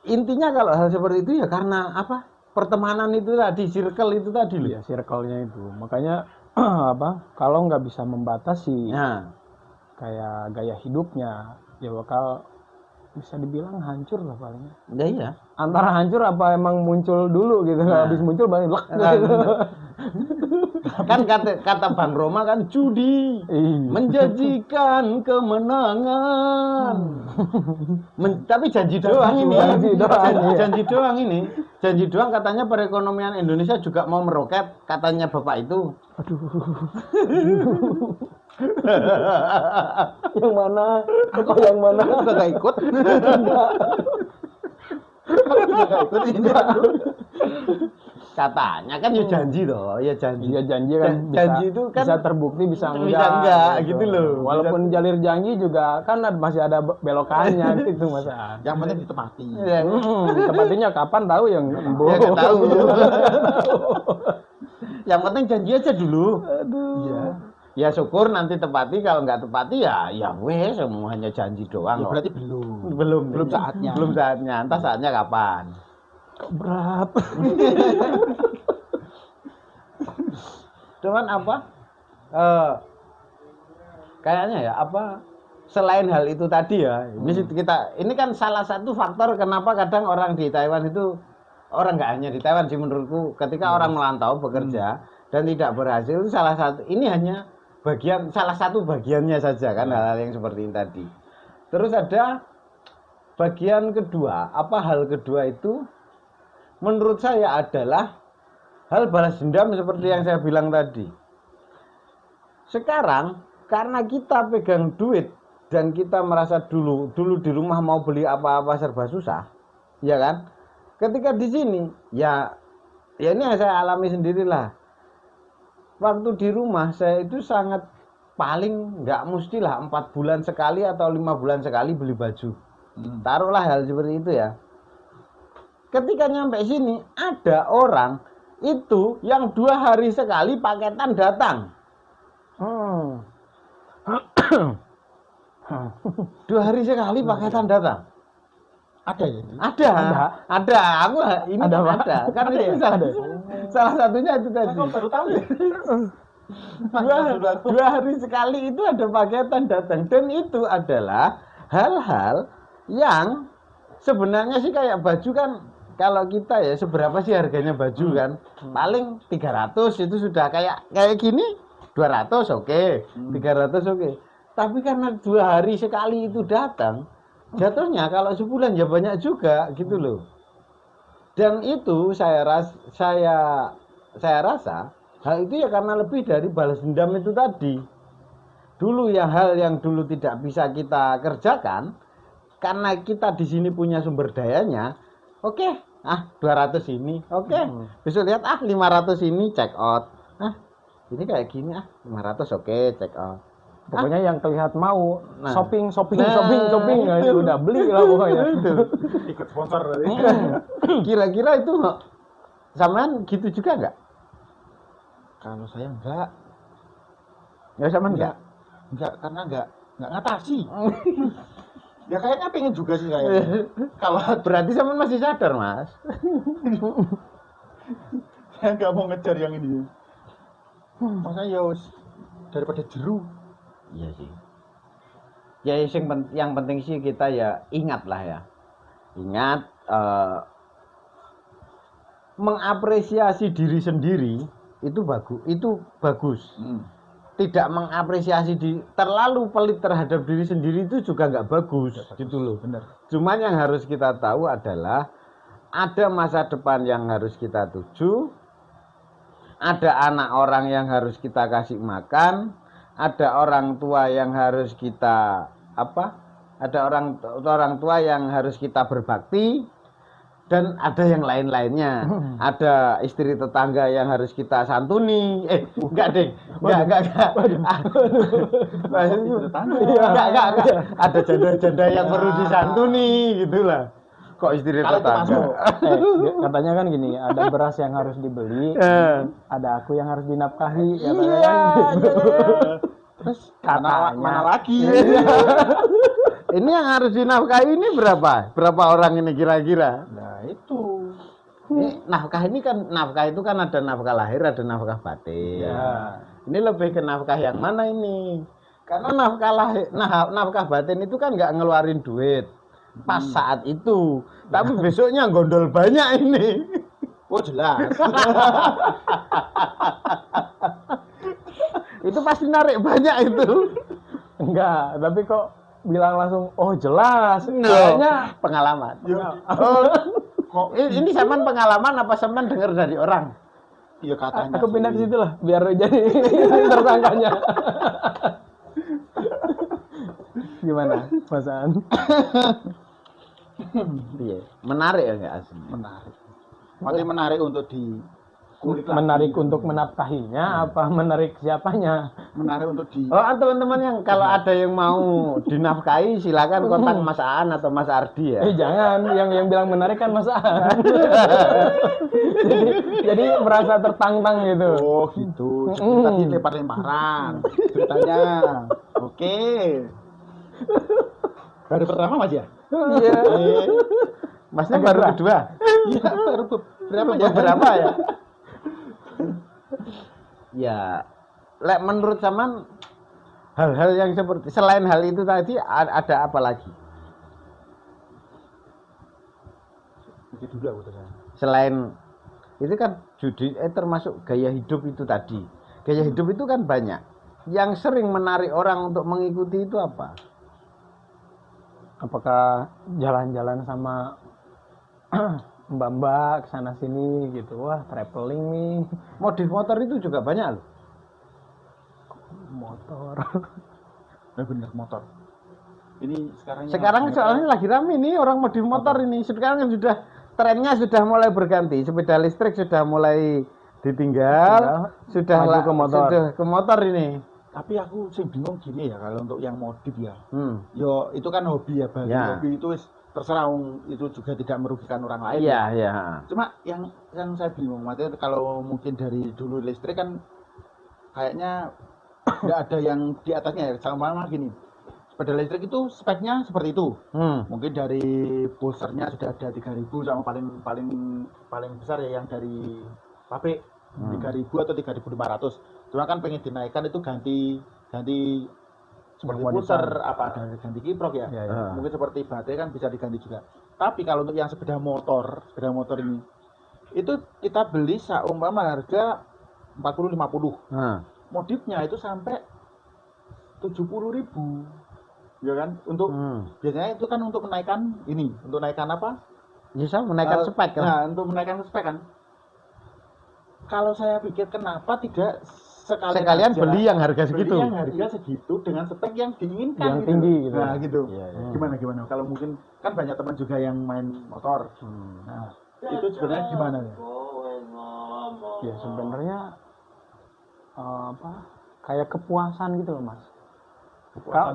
intinya kalau hal seperti itu ya karena apa? Pertemanan itu tadi, circle itu tadi loh. Ya, circle-nya itu. Makanya kalau nggak bisa membatasi kayak gaya hidupnya, ya bakal bisa dibilang hancur lah palingnya. Iya. Antara hancur apa emang muncul dulu gitu. Habis muncul balik gitu. Kan kata Bang Roma kan judi menjanjikan kemenangan. Tapi janji doang ini. Janji doang katanya perekonomian Indonesia juga mau meroket katanya Bapak itu. Aduh. Yang mana? Yang mana? Aku gak ikut. Katanya kan ya janji toh, ya janji. Ya janji kan janji itu kan bisa terbukti bisa enggak gitu loh. Walaupun jalir janji juga kan masih ada belokannya gitu Mas. Yang penting ditepati. Tepatinya kapan tahu yang ya enggak tahu. Yang penting janji aja dulu. Aduh. Iya. Ya syukur nanti tepati, kalau nggak tepati ya wes semuanya janji doang. Ya, berarti belum saatnya. Belum saatnya. Entah saatnya kapan. Kok berat. Cuman apa? Kayaknya ya selain hal itu tadi ya. Ini kan salah satu faktor kenapa kadang orang di Taiwan itu nggak hanya di Taiwan sih menurutku, ketika orang melantau bekerja dan tidak berhasil itu hanya salah satu bagiannya saja kan hal-hal yang seperti ini tadi. Terus ada bagian kedua, hal kedua itu menurut saya adalah hal balas dendam seperti yang saya bilang tadi. Sekarang karena kita pegang duit dan kita merasa dulu di rumah mau beli apa-apa serba susah, ya kan? Ketika di sini ya ini yang saya alami sendirilah. Waktu di rumah saya itu sangat paling nggak mestilah 4 bulan sekali atau 5 bulan sekali beli baju. Taruhlah hal seperti itu ya. Ketika nyampe sini ada orang itu yang 2 hari sekali paketan datang. 2 hari sekali paketan datang. Ada ya? Ada. Aku ini ada. Karena itu salah satunya itu tadi. Aku baru tahu ya. 2 hari sekali itu ada paketan datang, dan itu adalah hal-hal yang sebenarnya sih kayak baju kan, kalau kita ya seberapa sih harganya baju kan, paling 300 itu sudah kayak gini 200 oke. 300 oke. Tapi karena 2 hari sekali itu datang, jatuhnya kalau sebulan ya banyak juga gitu loh. Dan itu saya rasa hal itu ya karena lebih dari balas dendam itu tadi. Dulu ya hal yang dulu tidak bisa kita kerjakan karena kita di sini punya sumber dayanya. Oke, 200 ini. Oke. Besok lihat 500 ini check out. Ini kayak gini 500 oke check out. Pokoknya yang terlihat mau shopping itu udah beli lah pokoknya. Ikut sponsor berarti. Kira-kira itu sampean gitu juga enggak? Kalau saya enggak. Ya sampean enggak? Enggak, karena enggak ngatasi. Ya kayaknya pengen juga sih kayaknya. Kalau berarti sampean masih sadar, Mas. Saya enggak mau ngejar yang ini. Makanya ya daripada jeru. Iya sih. Ya yang penting sih kita ya ingatlah ya. Ingat mengapresiasi diri sendiri itu bagus. Tidak mengapresiasi terlalu pelit terhadap diri sendiri itu juga nggak bagus, gitu loh. Bener. Cuman yang harus kita tahu adalah ada masa depan yang harus kita tuju, ada anak orang yang harus kita kasih makan, ada orang tua yang harus kita ada orang tua yang harus kita berbakti. Dan ada yang lain-lainnya. Ada istri tetangga yang harus kita santuni. Enggak, Ding. Enggak. Enggak. Ada janda-janda yang perlu disantuni gitulah. Kok istri tetangga? Katanya kan gini, ada beras yang harus dibeli, ada aku yang harus dinafkahi, katanya kan. Terus mana lagi? Ini yang harus dinafkahi ini berapa? Berapa orang ini kira-kira? Nah, itu. Nafkah itu kan ada nafkah lahir, ada nafkah batin. Ya. Ini lebih ke nafkah yang mana ini? Karena nafkah batin itu kan nggak ngeluarin duit pas saat itu, tapi besoknya gondol banyak ini. Oh jelas. Itu pasti narik banyak itu. Enggak, tapi kok bilang langsung, oh jelas, kayaknya pengalaman. Kok ini Saman pengalaman apa Saman dengar dari orang? Iya katanya. Aku pindah ke situ lah, biar jadi tersangkanya. Gimana, Mas An? Iya, menarik ya nggak asli? Menarik. Maksudnya menarik untuk menarik untuk menafkahinya apa menarik siapanya? Menarik untuk teman-teman yang kalau ada yang mau dinafkahi silakan kontak Mas Aan atau Mas Ardi ya. Jangan, yang bilang menarik kan Mas Aan. jadi merasa tertantang gitu. Oh gitu. Tadi lempar-lemparan ceritanya. Oke. Baru pertama Mas ya? Iya. Masnya baru kedua? Iya, baru berapa ya? Ya, menurut Saman hal-hal yang seperti selain hal itu tadi ada apa lagi? Itu dulu aku selain itu kan judi termasuk gaya hidup itu tadi. Gaya hidup itu kan banyak. Yang sering menarik orang untuk mengikuti itu apa? Apakah jalan-jalan sama mbak-mbak kesana sini gitu, wah traveling nih. Modif motor itu juga banyak loh. Motor. Bener motor. Ini sekarang soalnya lagi rame nih orang modif motor ini. Sekarang sudah trennya sudah mulai berganti. Sepeda listrik sudah mulai ditinggal, sudah ke motor ini. Tapi aku sih bingung gini ya, kalau untuk yang modif ya. Yo itu kan hobi ya, bagi hobi itu terserah, itu juga tidak merugikan orang lain. Iya. Cuma yang saya bingung, maksudnya kalau mungkin dari dulu listrik kan kayaknya nggak ada yang di atasnya ya. Sama gini, sepeda listrik itu speknya seperti itu. Mungkin dari posternya sudah ada 3.000 sama paling besar ya yang dari pabrik 3.000 atau 3.500. Cuma kan pengen dinaikkan itu ganti seperti puter apa ada ganti kiprok ya. Mungkin seperti baterai kan bisa diganti juga. Tapi kalau untuk yang sepeda motor ini itu kita beli seumpama harga 40-50. Modifnya itu sampai 70.000. Ya kan? Untuk biasanya itu kan untuk menaikkan ini, untuk menaikkan apa? Bisa menaikkan spek kan. Nah, untuk menaikkan spek kan. Kalau saya pikir kenapa tidak sekalian beli yang harga segitu. Beli yang harga segitu dengan spek yang diinginkan yang gitu. Tinggi gitu. Nah, gitu. Ya. Gimana? Kalau mungkin kan banyak teman juga yang main motor. Nah, itu sebenarnya gimana ya? Ya sebenarnya kayak kepuasan gitu loh, Mas.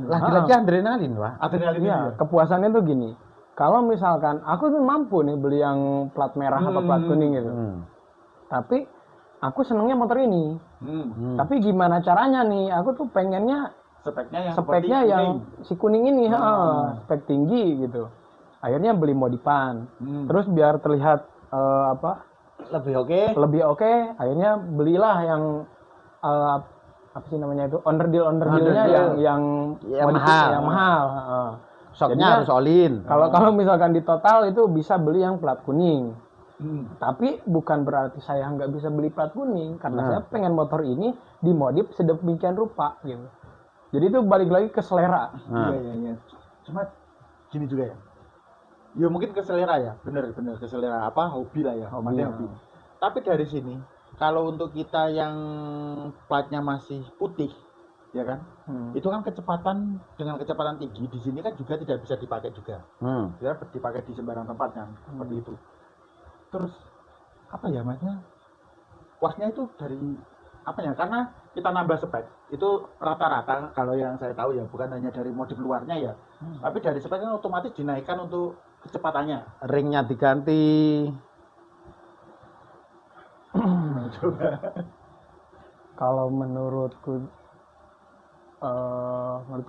Lagi-lagi adrenalin, Wah. Adrenalin ya. Kepuasannya tuh gini. Kalau misalkan aku tuh mampu nih beli yang plat merah atau plat kuning gitu. Tapi aku senengnya motor ini. Tapi gimana caranya nih? Aku tuh pengennya speknya yang si kuning ini, spek tinggi gitu. Akhirnya beli modifan. Terus biar terlihat lebih oke. Akhirnya belilah yang apa sih namanya itu onderdilnya yang mahal. Shocknya harus all in. Kalau misalkan di total itu bisa beli yang plat kuning. Tapi bukan berarti saya nggak bisa beli plat kuning karena saya pengen motor ini dimodif sedemikian rupa gitu. Jadi itu balik lagi ke selera. Iya. Cuma gini juga ya. Ya mungkin ke selera ya, bener ke selera hobi lah ya, hobi. Tapi dari sini kalau untuk kita yang platnya masih putih, ya kan, itu kan dengan kecepatan tinggi di sini kan juga tidak bisa dipakai juga, ya dipakai di sembarang tempat kan, seperti itu. Terus apa ya masnya? Wasnya itu dari apa ya? Karena kita nambah spek itu rata-rata kalau yang saya tahu ya bukan hanya dari modif luarnya ya, tapi dari spek kan otomatis dinaikkan untuk kecepatannya. Ringnya diganti. Coba. Kalau menurutku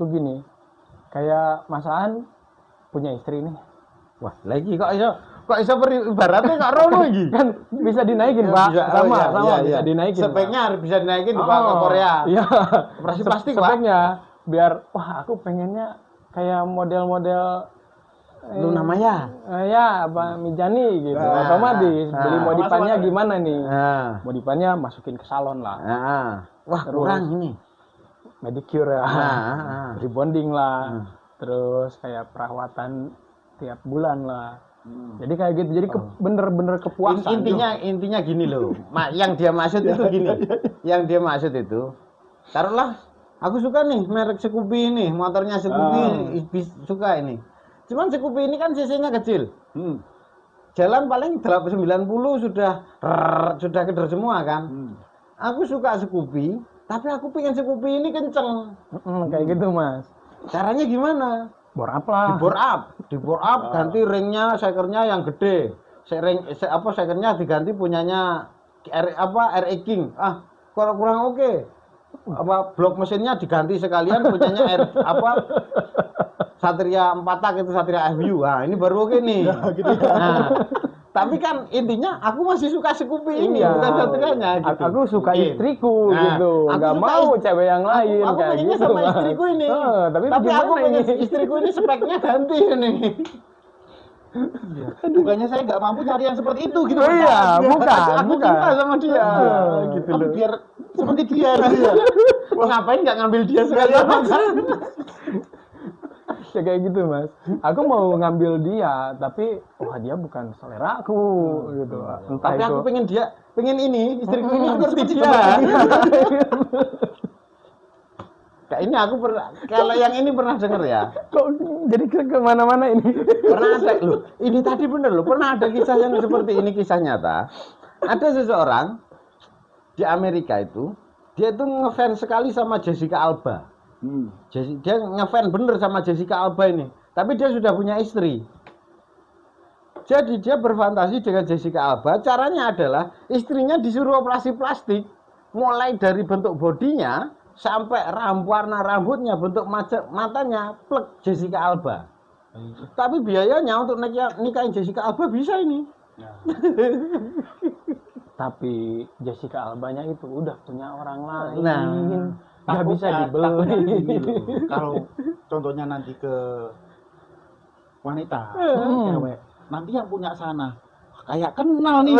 gini, kayak Mas Aan punya istri nih. Wah, lagi kok iso ibaratnya kok rono iki. Kan bisa dinaikin, Pak. Bisa dinaikin. Speknya harus bisa dinaikin di ke Korea. Iya. Pasti Pak. Speknya biar aku pengennya kayak model-model lu namanya ya Mijani gitu. Otomatis beli modifannya gimana nih? Modifannya masukin ke salon lah. Wah, kurang ini. Manicure ya. Rebonding lah. Terus kayak perawatan tiap bulan lah. Jadi kayak gitu. Jadi bener-bener kepuasan. Intinya gini loh. Yang dia maksud itu gini. Yang dia maksud itu, taruhlah aku suka nih merek Scoopy ini, motornya Scoopy suka ini. Cuman Scoopy ini kan cc-nya kecil. Jalan paling 90 sudah keder semua kan. Aku suka Scoopy, tapi aku pengen Scoopy ini kenceng. Kayak gitu, Mas. Caranya gimana? Bore up lah. Di bore up ganti ringnya, sekernya yang gede. Sekernya diganti punyanya RE King. Kurang oke. Blok mesinnya diganti sekalian punyanya Satria 4 tak itu Satria FU. Ini baru oke nih. Gitu. Tapi kan intinya aku masih suka Scoopy ini, bukan Satrianya gitu. Aku suka istriku gitu. Enggak mau cewek yang lain aku kayak gitu. Sama istriku ini. Tapi aku pengen istriku ini speknya ganti ini. Bukannya saya nggak mampu cari yang seperti itu gitu. Iya, bukan. Aku cinta sama dia. Gitu loh. Biar seperti dia gitu ya. Wah, ngapain nggak ngambil dia sekalian? Ya kayak gitu, Mas. Aku mau ngambil dia, tapi dia bukan selera aku gitu. Entah tapi itu. Aku pengen ini, istriku ini ngerti dia. Kayak ini aku kalau yang ini pernah denger ya. Kok jadi kemana-mana ini? Pernah ada loh. Ini tadi bener loh. Pernah ada kisah yang seperti ini, kisah nyata. Ada seseorang di Amerika itu, dia itu ngefans sekali sama Jessica Alba. Dia ngefans bener sama Jessica Alba ini. Tapi dia sudah punya istri. Jadi dia berfantasi dengan Jessica Alba. Caranya adalah istrinya disuruh operasi plastik. Mulai dari bentuk bodinya sampai warna rambutnya, bentuk matanya, plek Jessica Alba. Tapi biayanya untuk nikahin Jessica Alba bisa ini. Tapi Jessica Albanya itu udah punya orang lain. Nggak bisa dibeli. Kalau contohnya nanti ke wanita, cewek, nanti yang punya sana kayak kenal nih.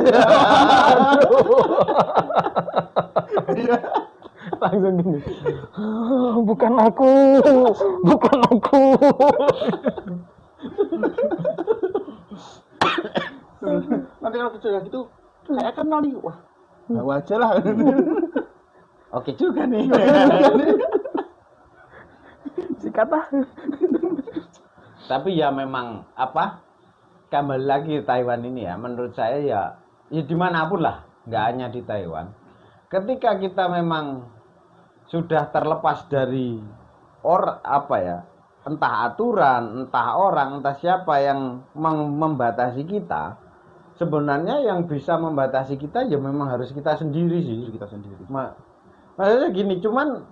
Langsung gini. Bukan aku. Nanti kalau sudah gitu kayak kenal nih. Wah, bawa aja lah. Oke juga nih. Sikat lah. Tapi ya memang kembali lagi Taiwan ini ya, menurut saya ya dimanapun lah, nggak hanya di Taiwan. Ketika kita memang sudah terlepas dari entah aturan, entah orang, entah siapa yang membatasi kita, sebenarnya yang bisa membatasi kita ya memang harus kita sendiri sih. Maksudnya gini, cuman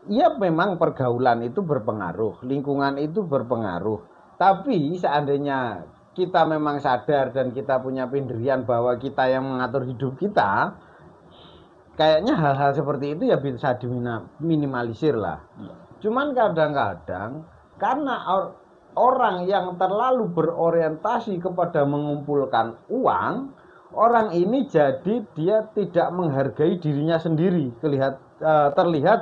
ya memang pergaulan itu berpengaruh, lingkungan itu berpengaruh. Tapi seandainya kita memang sadar dan kita punya pendirian bahwa kita yang mengatur hidup kita, kayaknya hal-hal seperti itu ya bisa diminimalisir lah. Cuman kadang-kadang karena orang yang terlalu berorientasi kepada mengumpulkan uang, orang ini jadi dia tidak menghargai dirinya sendiri, terlihat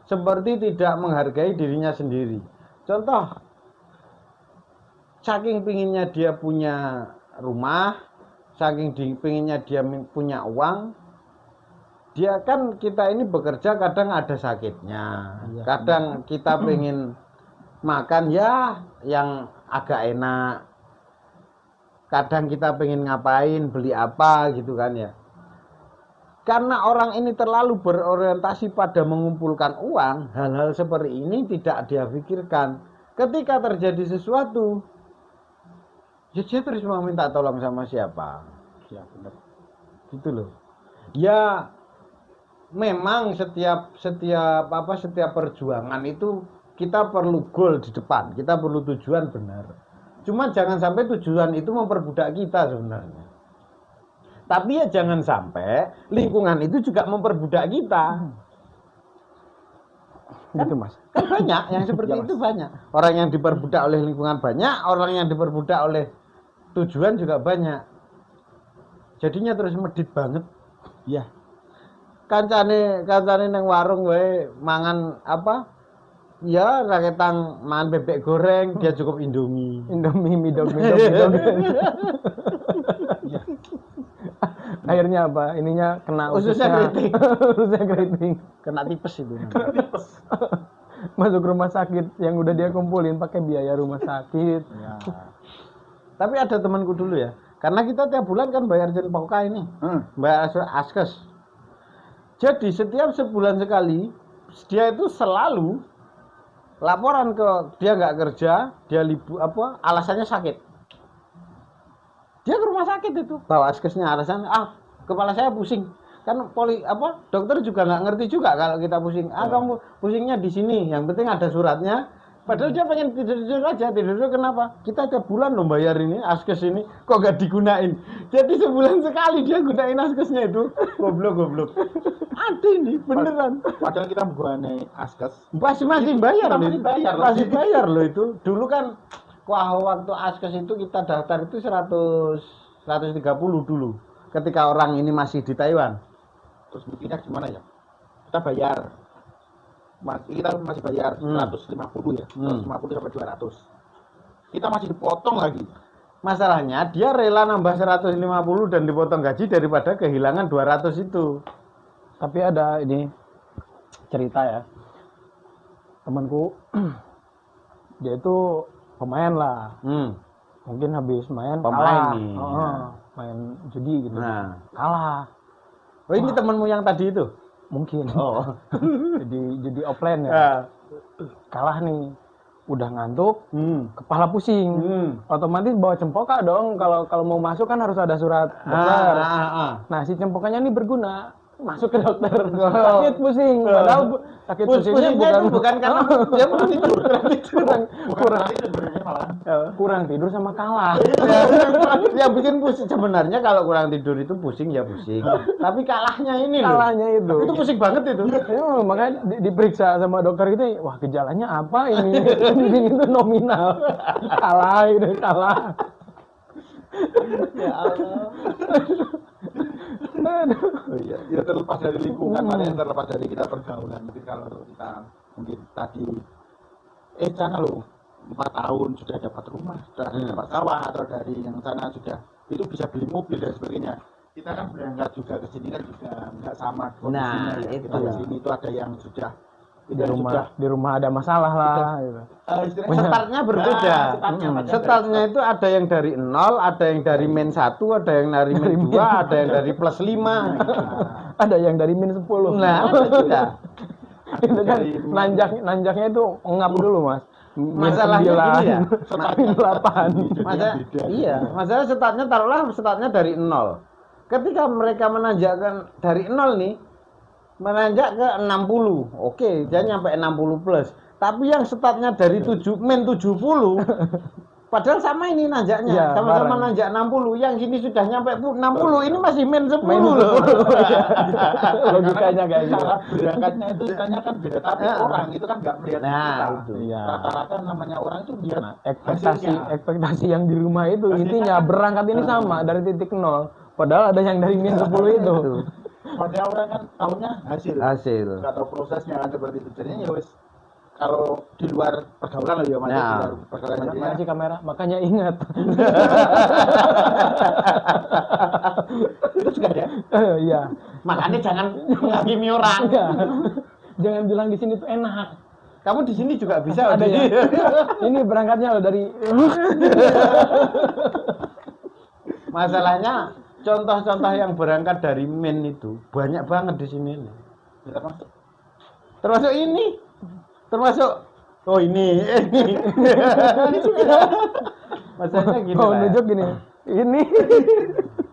seperti tidak menghargai dirinya sendiri. Contoh, saking pinginnya dia punya rumah, saking pinginnya dia punya uang, dia kan kita ini bekerja kadang ada sakitnya, kadang kita pengen makan ya yang agak enak, kadang kita pengen ngapain, beli apa gitu kan ya. Karena orang ini terlalu berorientasi pada mengumpulkan uang, hal-hal seperti ini tidak dia pikirkan. Ketika terjadi sesuatu, ya dia terus mau minta tolong sama siapa. Ya benar. Gitu loh. Ya memang setiap perjuangan itu kita perlu goal di depan, kita perlu tujuan benar. Cuma jangan sampai tujuan itu memperbudak kita sebenarnya. Tapi ya jangan sampai lingkungan itu juga memperbudak kita. Gitu Mas. Kan banyak yang seperti itu banyak. Orang yang diperbudak oleh lingkungan banyak, orang yang diperbudak oleh tujuan juga banyak. Jadinya terus medit banget. Iya. Kancane nang warung wae mangan apa? Ya raketang mangan bebek goreng, dia cukup Indomie. Midog. Akhirnya apa? Ininya kena ususnya keriting. Kena tipes itu. Masuk rumah sakit yang udah dia kumpulin pakai biaya rumah sakit. Ya. Tapi ada temanku dulu ya. Karena kita tiap bulan kan bayar Jenpoka ini. Bayar Askes. Jadi setiap sebulan sekali dia itu selalu laporan ke dia nggak kerja, dia libur alasannya sakit. Dia ke rumah sakit itu bawa askesnya, alasan kepala saya pusing. Kan dokter juga nggak ngerti juga kalau kita pusing. Kamu pusingnya di sini, yang penting ada suratnya. Padahal dia pengen tidur aja, kenapa? Kita tiap bulan loh bayar ini askes ini, kok gak digunain? Jadi sebulan sekali dia gunain askesnya itu, goblok. Ada ini beneran. Padahal kita menggunakan askes. Masih bayar loh itu. Dulu kan, waktu askes itu kita daftar itu 130 dulu. Ketika orang ini masih di Taiwan. Terus buktinya gimana ya? Kita bayar. Kita masih bayar 150 ya, 150 sampai 200. Kita masih dipotong lagi. Masalahnya dia rela nambah 150 dan dipotong gaji daripada kehilangan 200 itu. Tapi ada ini cerita ya. Temanku dia itu pemain lah. Mungkin habis main pemain kalah. Main judi gitu. Nah, kalah. Oh, ini temanmu yang tadi itu? Mungkin. Oh. jadi offline ya. Kalah nih. Udah ngantuk, kepala pusing. Otomatis bawa Cempoka dong. Kalau mau masuk kan harus ada surat dokter. Nah, si Cempokanya ini berguna. Masuk ke dokter. Sakit pusing. Padahal sakit pusingnya bukan karena dia kurang tidur sama kalah. Ya bikin pusing sebenarnya, kalau kurang tidur itu pusing ya pusing. Tapi kalahnya ini loh. Kalahnya itu. Itu pusing banget itu. Ya, makanya diperiksa sama dokter itu, wah gejalanya apa ini? Pusing itu nominal. Kalah. Ya Allah. Ya terlepas dari lingkungan, yang terlepas dari kita pergaulan. Mungkin kalau kita tadi sana loh 4 tahun sudah dapat rumah, sudah dapat sawah, atau dari yang sana sudah itu bisa beli mobil dan sebagainya. Kita kan berangkat juga ke sini kan juga nggak sama kondisinya. Nah, itu di sini itu ada yang sudah di rumah ada masalah lah gitu. Startnya berbeda. Startnya itu ada yang dari 0, ada yang dari min 1, ada yang dari min 2, ada yang dari plus 5. Ada yang dari min 10. Nah, ada. Itu kan nanjaknya itu ngap dulu Mas. Masalahnya gini ya, min 8. Masalah startnya dari 0. Ketika mereka menanjakkan dari 0 nih, menanjak ke 60, oke, dia nyampe 60 plus. Tapi yang startnya dari min 70, Padahal sama ini nanjaknya, Ya, sama-sama bareng. nanjak 60, yang sini sudah nyampe 60, ini masih main 10 loh. Logikanya kayak gitu. Cara berangkatnya itu tanya kan beda, tapi orang itu kan nggak melihat Nah, kita. itu. Iya. Rata-rata namanya orang itu lihat Ekspektasi yang di rumah itu intinya berangkat ini sama dari titik nol. Padahal ada yang dari min 10 itu. Padahal orang kan tahunya Hasil. nggak tahu prosesnya kan seperti itu. Jadinya ya wes, kalau di luar pergaulan lah ya mas, Ya. di luar pergaulan Mana jadinya sih kamera? Makanya ingat. itu juga ada. Iya. Makanya jangan menghakimi orang. Iya. Jangan bilang di sini tuh enak. Kamu di sini juga bisa Ada Odi. ya. Ini berangkatnya loh dari Masalahnya contoh-contoh yang berangkat dari min itu banyak banget di sini nih. Kita masuk. Termasuk ini. Termasuk oh ini. Masalahnya gini mau lah ya. nunjuk gini. Ini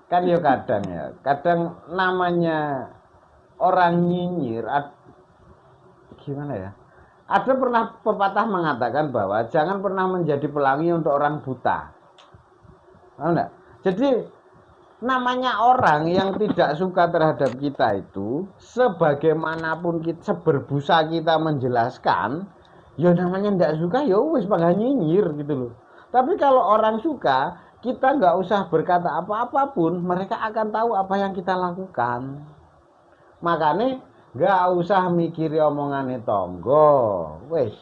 Kan ya kadang ya. Kadang namanya orang nyinyir gimana ya? Ada pernah pepatah mengatakan bahwa jangan pernah menjadi pelangi untuk orang buta. Tahu enggak? Jadi namanya orang yang tidak suka terhadap kita itu, sebagaimanapun kita, seberbusa kita menjelaskan, ya namanya tidak suka, ya wis bakal nyinyir gitu loh. Tapi kalau orang suka, kita nggak usah berkata apa-apapun, mereka akan tahu apa yang kita lakukan. Makanya nggak usah mikiri omongannya tonggo, wis.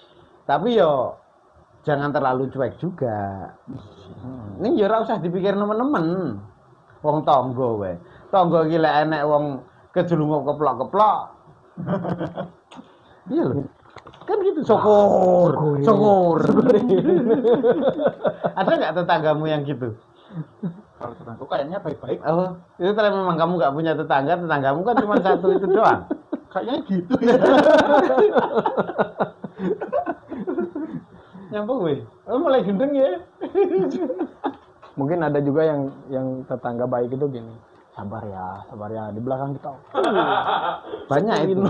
Tapi yo jangan terlalu cuek juga. Ini ya ora usah dipikir teman-teman. Wong tonggo we. Tonggo iki lek enek wong kejlunguk keplok-keplok. Iya loh. Kan gitu syukur. Ada nggak tetanggamu yang gitu? Kalau tetangga kayaknya baik-baik. Oh, itu ternyata memang kamu nggak punya tetangga, tetanggamu kan cuma satu itu doang. Kayaknya gitu ya. Nyambung weh. Oh, mulai gendeng ya. mungkin ada juga yang tetangga baik itu gini. Sabar ya di belakang kita. Banyak itu.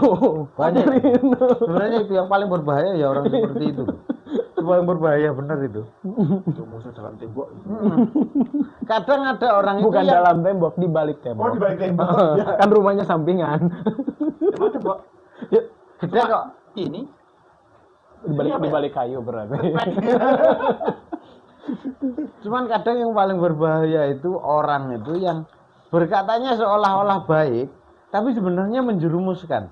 Banyak. Sebenarnya itu yang paling berbahaya ya orang seperti itu. Itu paling berbahaya benar itu. Itu musuh dalam tembok. Kadang ada orang Bukan itu yang dalam tembok, di balik tembok. Oh, di balik tembok. Ya. Kan rumahnya sampingan. Emang tembok gede kok. ini di balik kayu berarti. Cuman kadang yang paling berbahaya itu orang itu yang berkatanya seolah-olah baik, tapi sebenarnya menjerumuskan.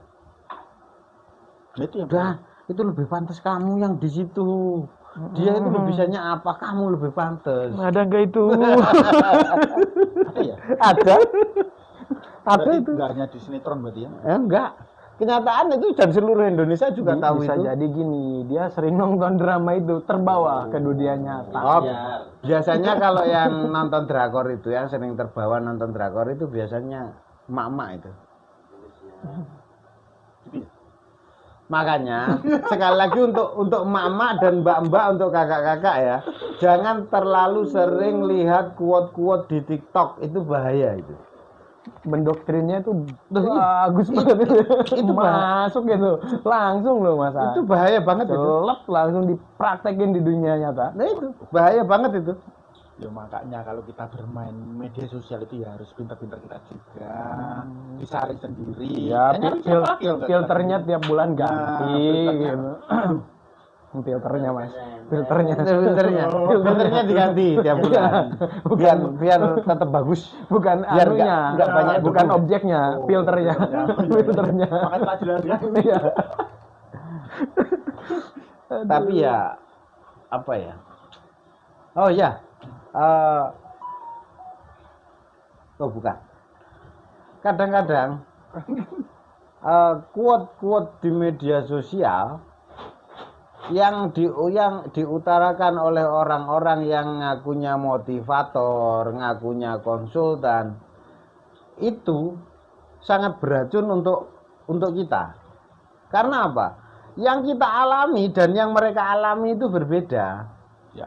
itu yang Udah, itu lebih pantas kamu yang di situ. Dia itu lebih bisanya apa? Kamu lebih pantas. Ada enggak itu? ada ya. Ada. Ada Berarti itu. nggak hanya di sinetron berarti ya. Enggak. Kenyataan itu dan seluruh Indonesia juga tahu Bisa itu. jadi gini, dia sering nonton drama itu terbawa ke dunia nyata. Oh, biasanya kalau yang nonton drakor itu, yang sering terbawa nonton drakor itu biasanya emak-emak itu. Makanya sekali lagi untuk emak-emak dan mbak-mbak, untuk kakak-kakak ya, jangan terlalu sering lihat quote-quote di TikTok, itu bahaya itu. Mendoktrinnya itu bagus banget itu masuk gitu langsung loh Mas. Itu bahaya banget itu. Celep langsung dipraktekin di dunia nyata. Nah itu bahaya banget itu. Ya makanya kalau kita bermain media sosial itu ya harus pintar-pintar kita juga. Disaring sendiri. Ya, Kayaknya filternya tiap bulan ganti filternya. gitu. Filternya Mas. Filternya Diganti tiap bulan. Biar tetap bagus. Bukan Biar anunya, nggak banyak bukan dokumen. objeknya, filternya. Filternya. Makanya tak jelaskan. Iya. Tapi ya apa ya? Oh ya. Oh bukan. Kadang-kadang quote-quote di media sosial yang diutarakan oleh orang-orang yang ngakunya motivator, ngakunya konsultan, itu sangat beracun untuk kita. Karena apa? Yang kita alami dan yang mereka alami itu berbeda. Ya.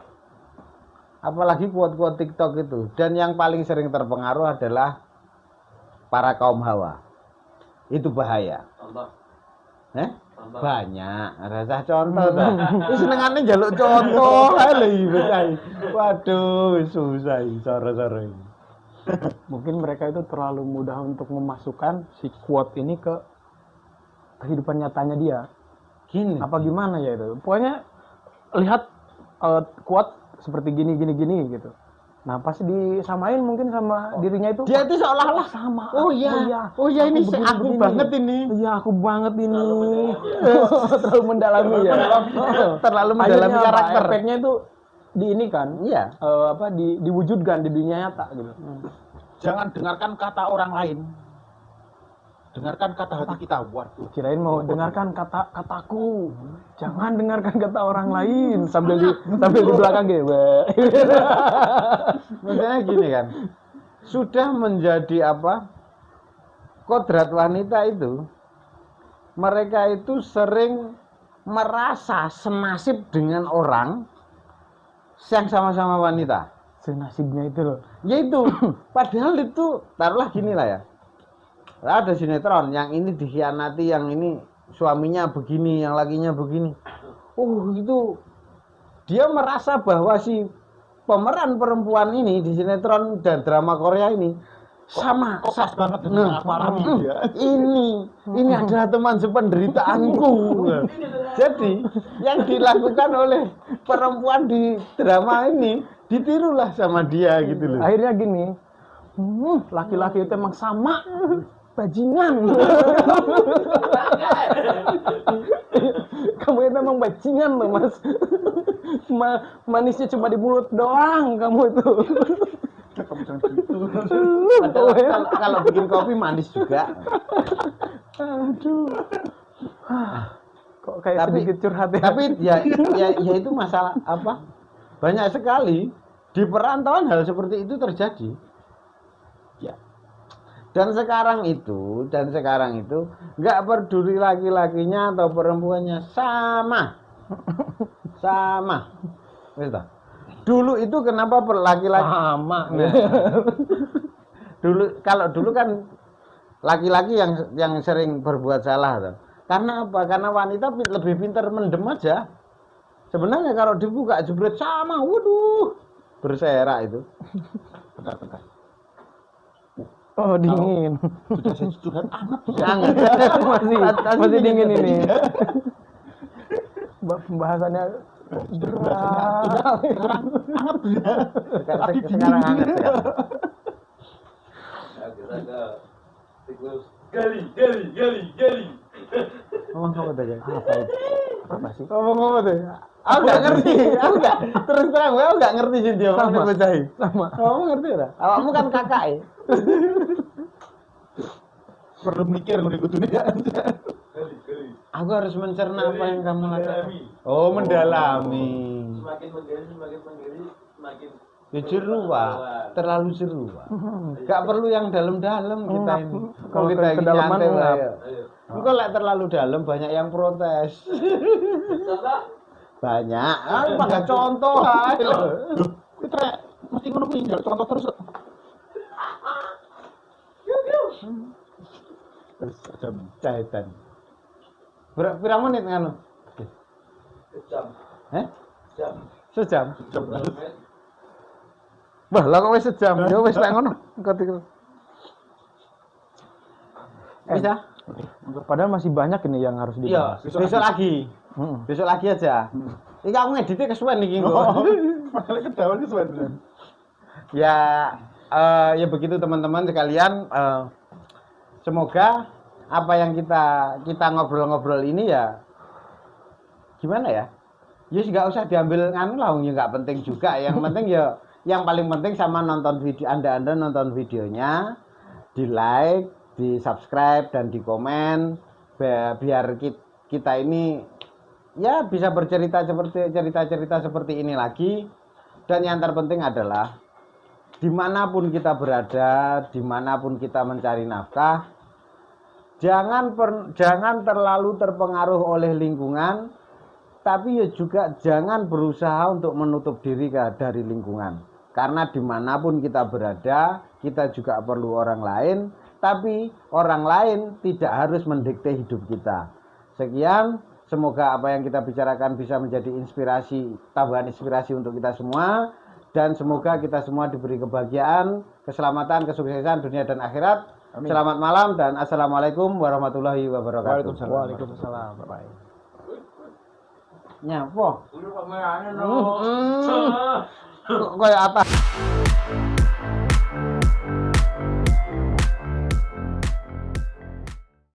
Apalagi quote-quote TikTok itu. Dan yang paling sering terpengaruh adalah para kaum hawa. Itu bahaya. Banyak, rasa contoh ta. Wis senengane njaluk contoh ae lho iki. Waduh, susah iki cara-cara ini. Mungkin mereka itu terlalu mudah untuk memasukkan si quote ini ke kehidupan nyatanya dia. Gini. Apa gimana ya itu? Pokoknya lihat quote seperti gini gitu. Nah, pas disamain mungkin sama dirinya itu. Dia itu seolah-olah sama. Oh iya ini aku banget ini. Iya, aku banget ini. Terlalu mendalami ya. Terlalu mendalami karakter. Efeknya itu di ini kan. Iya. Diwujudkan di dunia nyata gitu. Jangan dengarkan kata orang lain. Dengarkan kata hati kita. Waduh. Kirain mau dengarkan kataku. Jangan dengarkan kata orang lain sambil di belakang gitu. Maksudnya gini kan. Sudah menjadi apa? Kodrat wanita itu. Mereka itu sering merasa senasib dengan orang yang sama-sama wanita. Senasibnya itu loh. Yaitu padahal itu taruhlah gini lah ya. Ada sinetron yang ini dikhianati, yang ini suaminya begini, yang lakinya begini. Itu dia merasa bahwa si pemeran perempuan ini di sinetron dan drama Korea ini sama banget dengan aku alami ya. Ini adalah teman sependeritaanku. Jadi yang dilakukan oleh perempuan di drama ini ditirulah sama dia gitu loh. Akhirnya gini, laki-laki itu emang sama, bajingan. Kamu itu emang bajingan loh mas. Manisnya cuma di mulut doang kamu itu. Kamu jangan gitu. Kalau bikin kopi manis juga. Aduh. Kok kayak sedikit curhat ya. Tapi ya itu masalah apa? Banyak sekali di perantauan hal seperti itu terjadi. Ya. Dan sekarang itu nggak peduli laki-lakinya atau perempuannya sama. Wis ta? Dulu itu kenapa laki-laki sama? Dulu kan laki-laki yang sering berbuat salah tuh. Karena apa? Karena wanita lebih pintar mendem aja. Sebenarnya kalau dibuka jebret sama, waduh, berserak itu. Bentar. Oh, dingin. Sudah saya curhat hangat. Masih dingin ini. Pembahasannya berat. Sekarang hangat ya. Gali. Ngomong apa tuh? Apa sih? Ngomong apa tuh? Aku nggak ngerti. Terus terang aku nggak ngerti sih dia. Sama. Kamu ngerti lah. Awakmu kan kakak ya. Perlu mikir ngikut dunia. Aku harus mencerna apa yang kamu lakukan. Oh, mendalami. Semakin menggali, semakin seru, Pak. Terlalu seru, Pak. Gak perlu yang dalam-dalam kita ini. Kalau kita ini nyantai lah. Engko lek terlalu dalam banyak yang protes. Banyak. Enggak contoh ae lho. Kita mesti ngono kuwi contoh terus. Jahitan. Berapa menit nganu? Sejam. Sejam. Wah, lah kok wis sejam. Ya wis lek ngono. Bisa? Padahal masih banyak ini yang harus dibahas. Iya, besok lagi. Besok lagi aja. Iki aku ngeditnya kesuwen iki kok. Malah kedawan kesuwen. Ya begitu teman-teman sekalian. Semoga apa yang kita ngobrol-ngobrol ini ya gimana ya? Ya nggak usah diambil nganu lah, ya nggak penting juga. Yang penting ya, yang paling penting sama nonton video Anda nonton videonya, di like, di subscribe dan di komen biar kita ini ya bisa bercerita seperti cerita-cerita seperti ini lagi. Dan yang terpenting adalah dimanapun kita berada, dimanapun kita mencari nafkah, jangan terlalu terpengaruh oleh lingkungan, tapi ya juga jangan berusaha untuk menutup diri dari lingkungan. Karena dimanapun kita berada, kita juga perlu orang lain, tapi orang lain tidak harus mendikte hidup kita. Sekian, semoga apa yang kita bicarakan bisa menjadi inspirasi, tambahan inspirasi untuk kita semua. Dan semoga kita semua diberi kebahagiaan, keselamatan, kesuksesan dunia dan akhirat. Amin. Selamat malam dan assalamualaikum warahmatullahi wabarakatuh. Waalaikumsalam. Bye. Nyapa? Udah pamerannya no. Kayak apa?